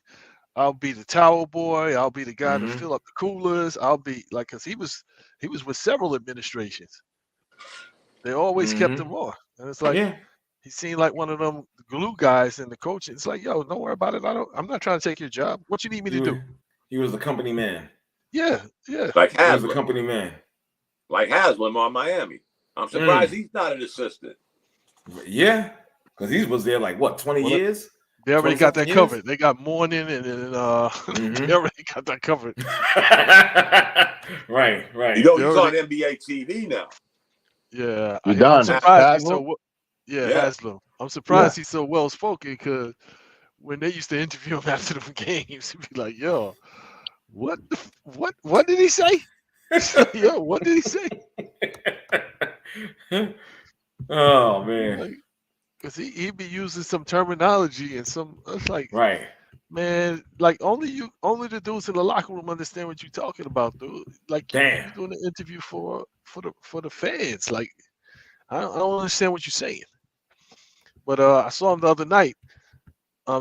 I'll be the towel boy. I'll be the guy to fill up the coolers. I'll be like, because he was with several administrations. They always kept him on, and it's like he seemed like one of them glue guys in the coaching. It's like, don't worry about it. I'm not trying to take your job. What you need me to do? He was a company man. Yeah. Like Haslam. He was a company man. Like Haslam on Miami. I'm surprised he's not an assistant. Yeah, because he was there like 20 years. They already got that covered. They got morning and they already got that covered. Right. He's on NBA TV now. Yeah, I'm surprised. Haslam. I'm surprised he's so well spoken because when they used to interview him after the games, he'd be like, "Yo, what did he say? Yo, what did he say?" Oh man. Because he'd be using some terminology and it's like, man, like only the dudes in the locker room understand what you're talking about, dude. Like, you're doing an interview for the fans. Like, I don't understand what you're saying. But I saw him the other night,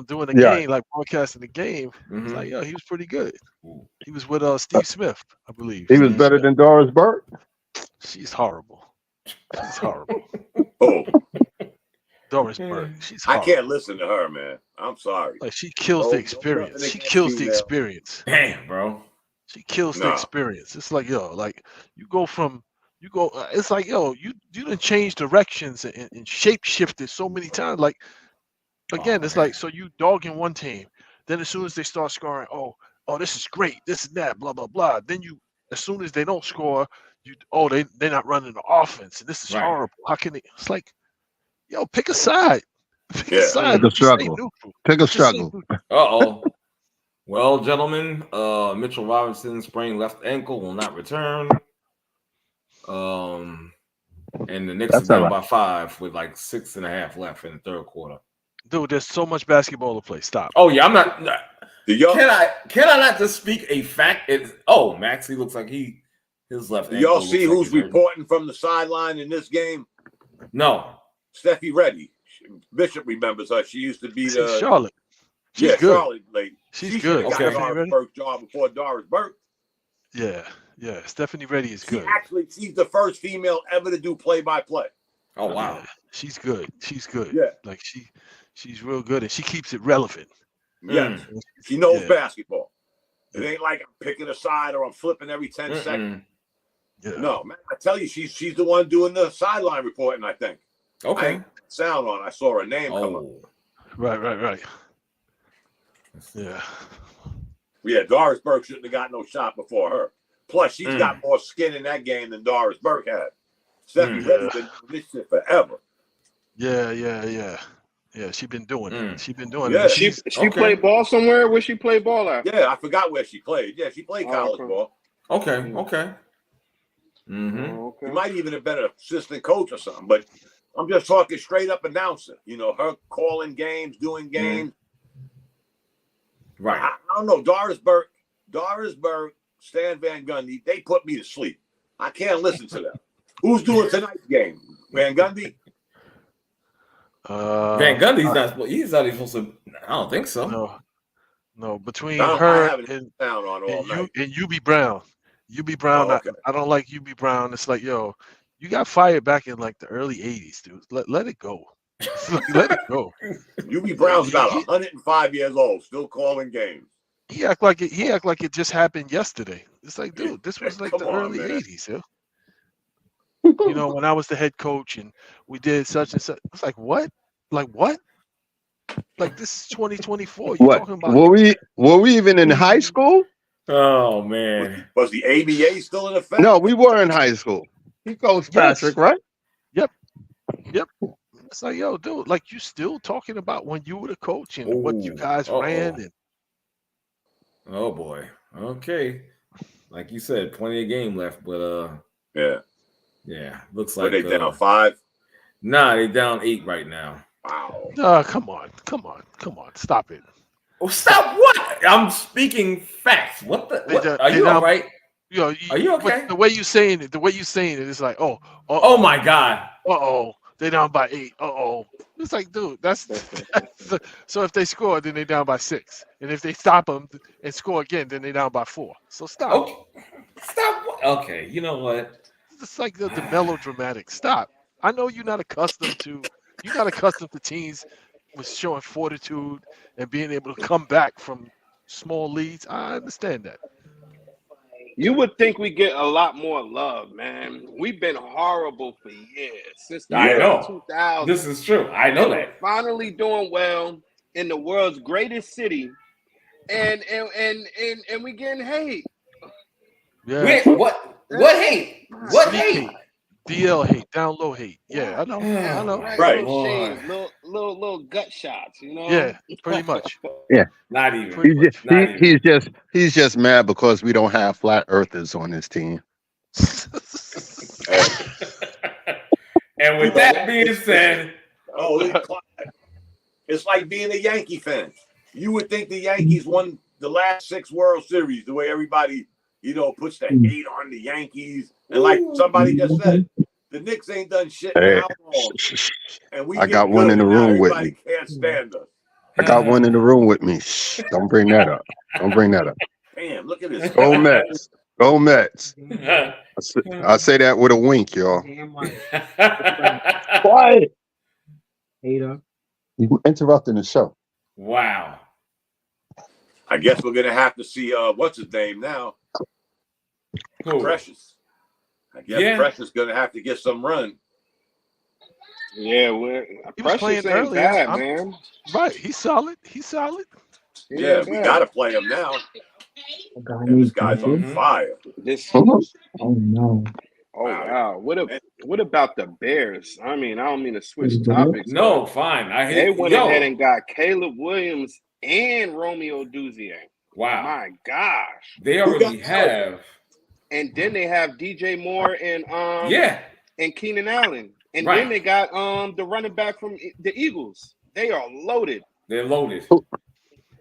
doing a game, like broadcasting the game. It's like, he was pretty good. He was with Steve Smith, I believe. He was better than Doris Burke. She's horrible. She's horrible. Oh. Doris Burke. She's horrible. I can't listen to her, man. I'm sorry. Like, she kills the experience. She kills the experience. Damn, bro. She kills the experience. It's like, it's like, you done changed directions and shape shifted so many times. Like, again, it's like, so you dogging one team. Then as soon as they start scoring, oh, this is great. This and that, blah, blah, blah. Then as soon as they don't score, they're not running the offense. And this is horrible. How can they? It's like, pick a side. Pick a side. Pick a struggle. Pick a struggle. Well, gentlemen, Mitchell Robinson sprained left ankle, will not return. And the Knicks are down by 5 with like 6.5 left in the third quarter. Dude, there's so much basketball to play. Stop. Oh yeah, I'm not. Can I not just speak a fact? Max, he looks like his left ankle. Y'all see who's reporting from the sideline in this game? No. Steffi Reddy. Bishop remembers her. She used to be the Charlotte. She's good. Charlotte lady. She's good. Got Doris Burke's job before Doris Burke. Yeah. Stephanie Reddy is good. She's the first female ever to do play-by-play. Oh wow. Yeah, she's good. Yeah. Like she's real good and she keeps it relevant. Yeah. She knows basketball. It ain't like I'm picking a side or I'm flipping every 10 seconds. Yeah. No, man, I tell you, she's the one doing the sideline reporting, I think. Okay. Sound on. I saw her name come up. Right. Yeah, Doris Burke shouldn't have got no shot before her. Plus, she's got more skin in that game than Doris Burke had. Steffi Reddy's been doing this shit forever. Yeah. She been doing it. She been doing Yeah, it. She Okay. played ball somewhere. Where she played ball at? Yeah, I forgot where she played. Yeah, she played college okay. ball. Okay. Oh, She okay. might even have been an assistant coach or something. But I'm just talking straight up announcer. You know, her calling games, doing games. Right. I don't know. Dorisburg, Stan Van Gundy, they put me to sleep. I can't listen to them. Who's doing tonight's game? Van Gundy? Van Gundy's not even supposed to. I don't think so. No. Between I her haven't sound on all night. and UB Brown. UB Brown, Oh, okay. I don't like UB Brown. It's like, yo, you got fired back in like the early 80s, dude. Let it go. Let it go. UB Brown's about 105 years old, still calling games. He act like it just happened yesterday. It's like, dude, this was like Come the on, early man. 80s, yo. You know, when I was the head coach and we did such and such. It's like, what? Like what? Like this is 2024. You talking about Were we even in high school? Oh man. Was the ABA still in effect? No, we were in high school. He coached Patrick, right? Yep. It's like, yo, dude, like you still talking about when you were the coach and what you guys ran and oh boy. Okay. Like you said, plenty of game left, but yeah. Looks like they down 5? Nah, they down 8 right now. Wow. Come on. Stop it. Oh, stop what? I'm speaking facts. What the what? Are you all right? Are you okay? The way you saying it, it's like, oh my God. They down by 8. It's like, dude, that's so if they score, then they down by 6, and if they stop them and score again, then they down by 4. So stop. Okay. Stop. Okay, you know what? It's like the melodramatic. Stop. I know you're not accustomed to teams with showing fortitude and being able to come back from small leads. I understand that. You would think we get a lot more love, man. We've been horrible for years since the early 2000s. This is true. I know that. Finally doing well in the world's greatest city, and we getting hate. Yeah. Wait, what hate? What hate? DL hate, down low hate. Yeah, I know. Right. Little gut shots, you know. Yeah, pretty much. Yeah. Not even. He's just mad because we don't have flat earthers on this team. And with that being said, it's like being a Yankee fan. You would think the Yankees won the last 6 World Series the way everybody, puts the hate on the Yankees. And like somebody just said, the Knicks ain't done shit in how long? And I got one in the room with me. Can't stand us. I got one in the room with me. Don't bring that up. Damn, look at this. Go Mets. Go Mets. I say that with a wink, y'all. Quiet. Hater. You interrupting the show. Wow. I guess we're gonna have to see what's his name now. Precious. I guess Precious gonna have to get some run. Yeah, Precious ain't bad, man. Right, he's solid. Yeah, we gotta play him now. This guy's on fire. Oh no. Oh wow. What about the Bears? I mean, I don't mean to switch topics. No, fine. They went ahead and got Caleb Williams and Romeo Duzier. Wow. My gosh. They already have. And then they have DJ Moore and and Keenan Allen. And then they got the running back from the Eagles. They are loaded. They're loaded.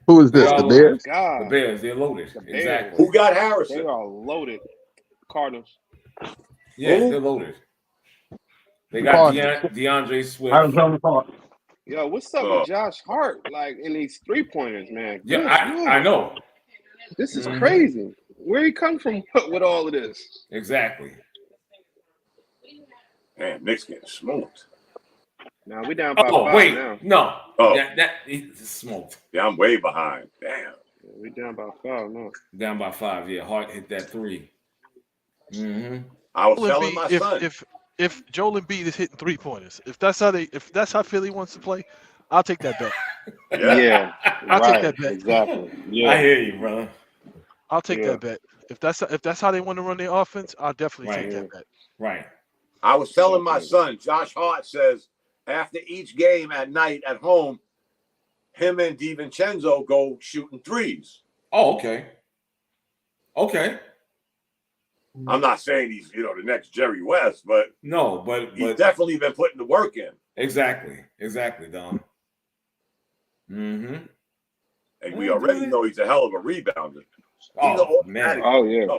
Who is this? The Bears? The Bears. They're loaded. Exactly. Who got Harrison? They are loaded. Cardinals. Yeah, they're loaded. They got DeAndre Swift. Yo, what's up with Josh Hart? Like in these 3-pointers, man. Yeah, I know. This is crazy. Where he come from with all of this? Exactly. Man, Knicks getting smoked. Now we down by 5 now. No. Oh. That is smoked. Yeah, I'm way behind. Damn. Yeah, we down by 5 now. Down by 5. Yeah, Hart hit that 3. Mm-hmm. I was telling my son. If Joel Embiid is hitting 3-pointers, if that's how Philly wants to play, I'll take that bet. Yeah. I'll take that bet. Exactly. Yeah. I hear you, brother. I'll take that bet. If that's how they want to run their offense, I'll definitely take that bet. Right. I was telling my son, Josh Hart says after each game at night at home, him and DiVincenzo go shooting threes. Oh, okay. Okay. I'm not saying he's, the next Jerry West, but he's definitely been putting the work in. Exactly, Dom. Mm-hmm. And we already know he's a hell of a rebounder. Oh, man. Oh, yeah.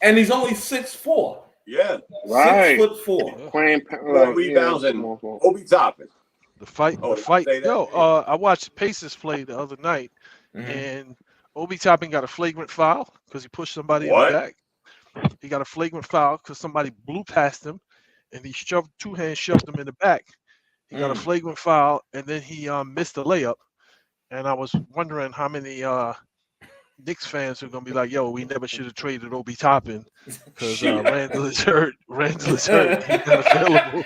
And he's only 6'4". Yeah. Right. 6'4". Playing rebounds and Obi Toppin. The fight. I watched Pacers play the other night, and Obi Toppin got a flagrant foul because he pushed somebody in the back. He got a flagrant foul because somebody blew past him, and he shoved him in the back. He got a flagrant foul, and then he missed the layup. And I was wondering how many Knicks fans are going to be like, yo, we never should have traded Obi Toppin because Randall is hurt. He's not available.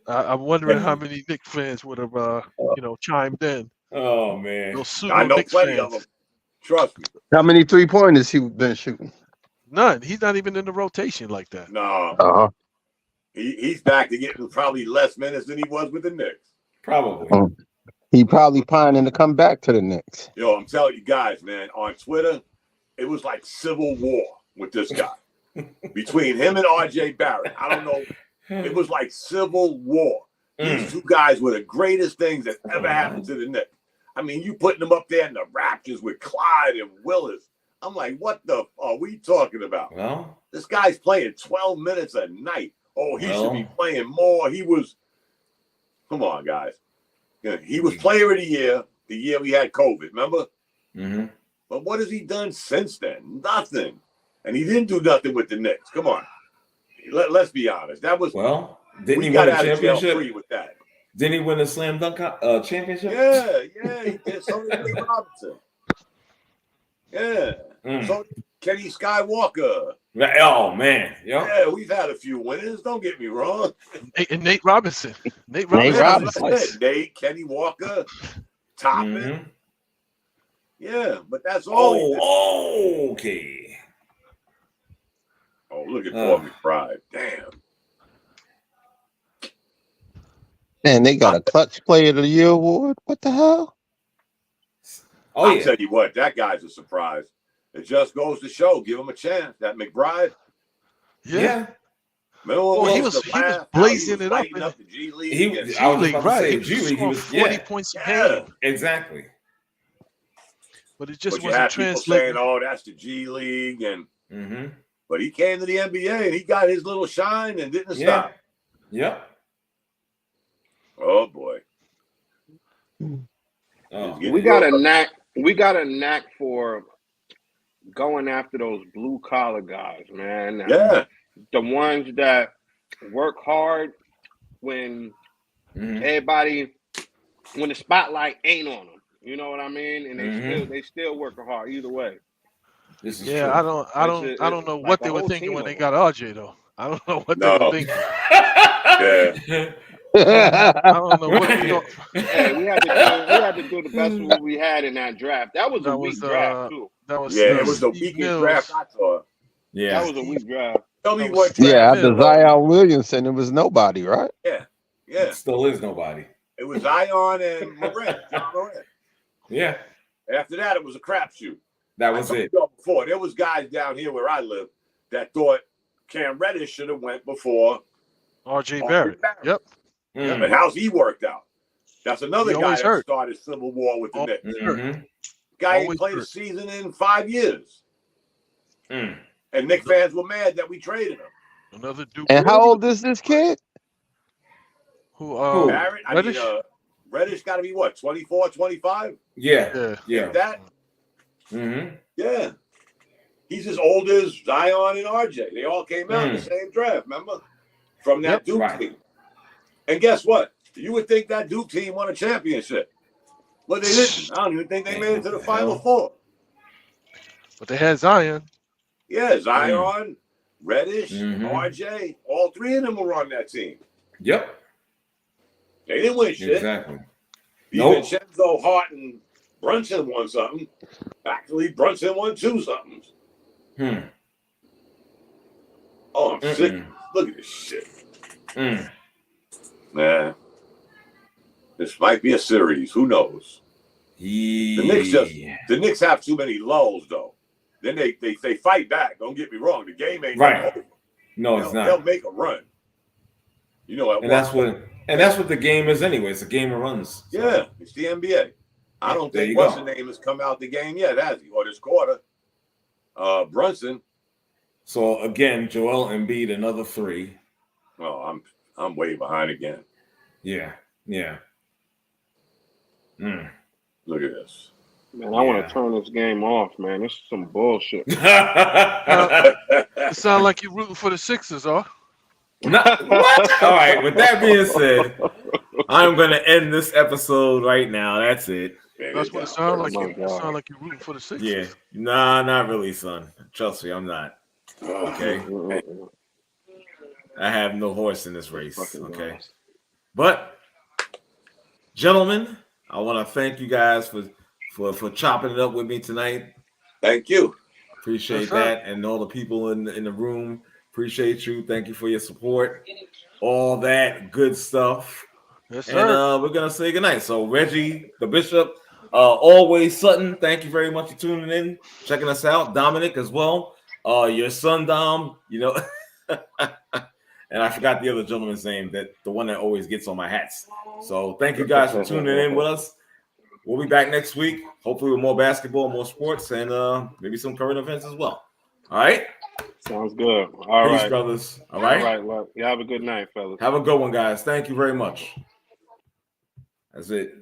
I'm wondering how many Knicks fans would have, chimed in. Oh, man. I know plenty of them. Trust me. How many 3-pointers he been shooting? None. He's not even in the rotation like that. No. He's back to getting probably less minutes than he was with the Knicks. Probably. He probably pining to come back to the Knicks. Yo, I'm telling you guys, man, on Twitter, it was like civil war with this guy. Between him and RJ Barrett. I don't know. It was like civil war. These two guys were the greatest things that ever happened to the Knicks. I mean, you putting them up there in the Raptors with Clyde and Willis. I'm like, what the are we talking about? Well, this guy's playing 12 minutes a night. Oh, he should be playing more. Come on, guys. Yeah, he was player of the year we had COVID, remember? Mm-hmm. But what has he done since then? Nothing. And he didn't do nothing with the Knicks. Come on. Let's be honest. That was didn't he win a championship? Free with that. Didn't he win a slam dunk championship? Yeah, he did. So did Nate Robinson. Yeah. So did Kenny Skywalker. Oh, man. Yeah, we've had a few winners. Don't get me wrong. And Nate Robinson. Nate, Kenny Walker, Toppin. Yeah, but that's all. Okay. Oh, look at Paul McBride. Damn. Man, they got a clutch player of the year award. What the hell? I'll tell you what, that guy's a surprise. It just goes to show. Give him a chance. That McBride. Yeah. He was blazing it up. The G League. He was 40 points a game. Exactly. But it just wasn't translating. Saying, oh, that's the G League. And but he came to the NBA and he got his little shine and didn't stop. Yep. Oh boy. We got a knack for going after those blue collar guys, man. Yeah. The ones that work hard when everybody, when the spotlight ain't on them. You know what I mean? And they still working hard either way. This is true. I don't know like what they were thinking when they got RJ though. I don't know what they were thinking. Yeah. I don't know what Hey, we had to do the best of what we had in that draft. That was a weak draft too. It was the weakest draft I thought. Yeah, that was a weak draft. Tell me what. After Zion Williamson, it was nobody, right? Yeah. It still is nobody. It was Zion and Morant. Yeah. After that, it was a crapshoot. That was it. Before there was guys down here where I live that thought Cam Reddish should have went before RJ Barrett. Yep. And how's he worked out? That's another guy that started civil war with the Knicks. Guy ain't played a season in 5 years. And Knicks fans were mad that we traded him. Another Duke. And how old is this kid? Who? Barrett? Reddish? Reddish got to be what, 24, 25? Yeah. That? Yeah. He's as old as Zion and RJ. They all came out in the same draft, remember? From that Duke team. And guess what? You would think that Duke team won a championship. But they didn't. I don't even think they made it to the Final Four. But they had Zion. Yeah, Zion, Reddish, RJ. All three of them were on that team. Yep. They didn't win shit. Exactly. DiVincenzo, Hart, and Brunson won something. Actually, Brunson won 2 somethings. Oh, I'm sick. Look at this shit. Nah. This might be a series. Who knows? The Knicks have too many lulls though. Then they fight back. Don't get me wrong. The game ain't right. over. No, it's not. They'll make a run. You know, that's what the game is anyway. It's a game of runs. So. Yeah, it's the NBA. I don't think what's the name has come out the game yet, has he? Or this quarter. Brunson. So again, Joel Embiid, another 3. Oh, I'm way behind again. Yeah. Look at this. Man, I want to turn this game off, man. This is some bullshit. It sounds like you're rooting for the Sixers, huh? What? All right. With that being said, I'm going to end this episode right now. That's it. That's what it sounds like. It sounds like you're rooting for the Sixers. Yeah. Nah, not really, son. Trust me, I'm not. Okay. I have no horse in this race. Okay. But, gentlemen, I want to thank you guys for chopping it up with me tonight. Thank you. Appreciate that. And all the people in the room. Appreciate you. Thank you for your support. All that good stuff. Yes, sir. And we're going to say goodnight. So, Reggie, the Bishop, always Sutton, thank you very much for tuning in, checking us out. Dominic as well. Your son, Dom, you know. And I forgot the other gentleman's name, the one that always gets on my hats. So thank you guys for tuning in with us. We'll be back next week, hopefully with more basketball, more sports, and maybe some current events as well. All right? Sounds good. All right, Peace, brothers. All right? All right, well, you have a good night, fellas. Have a good one, guys. Thank you very much. That's it.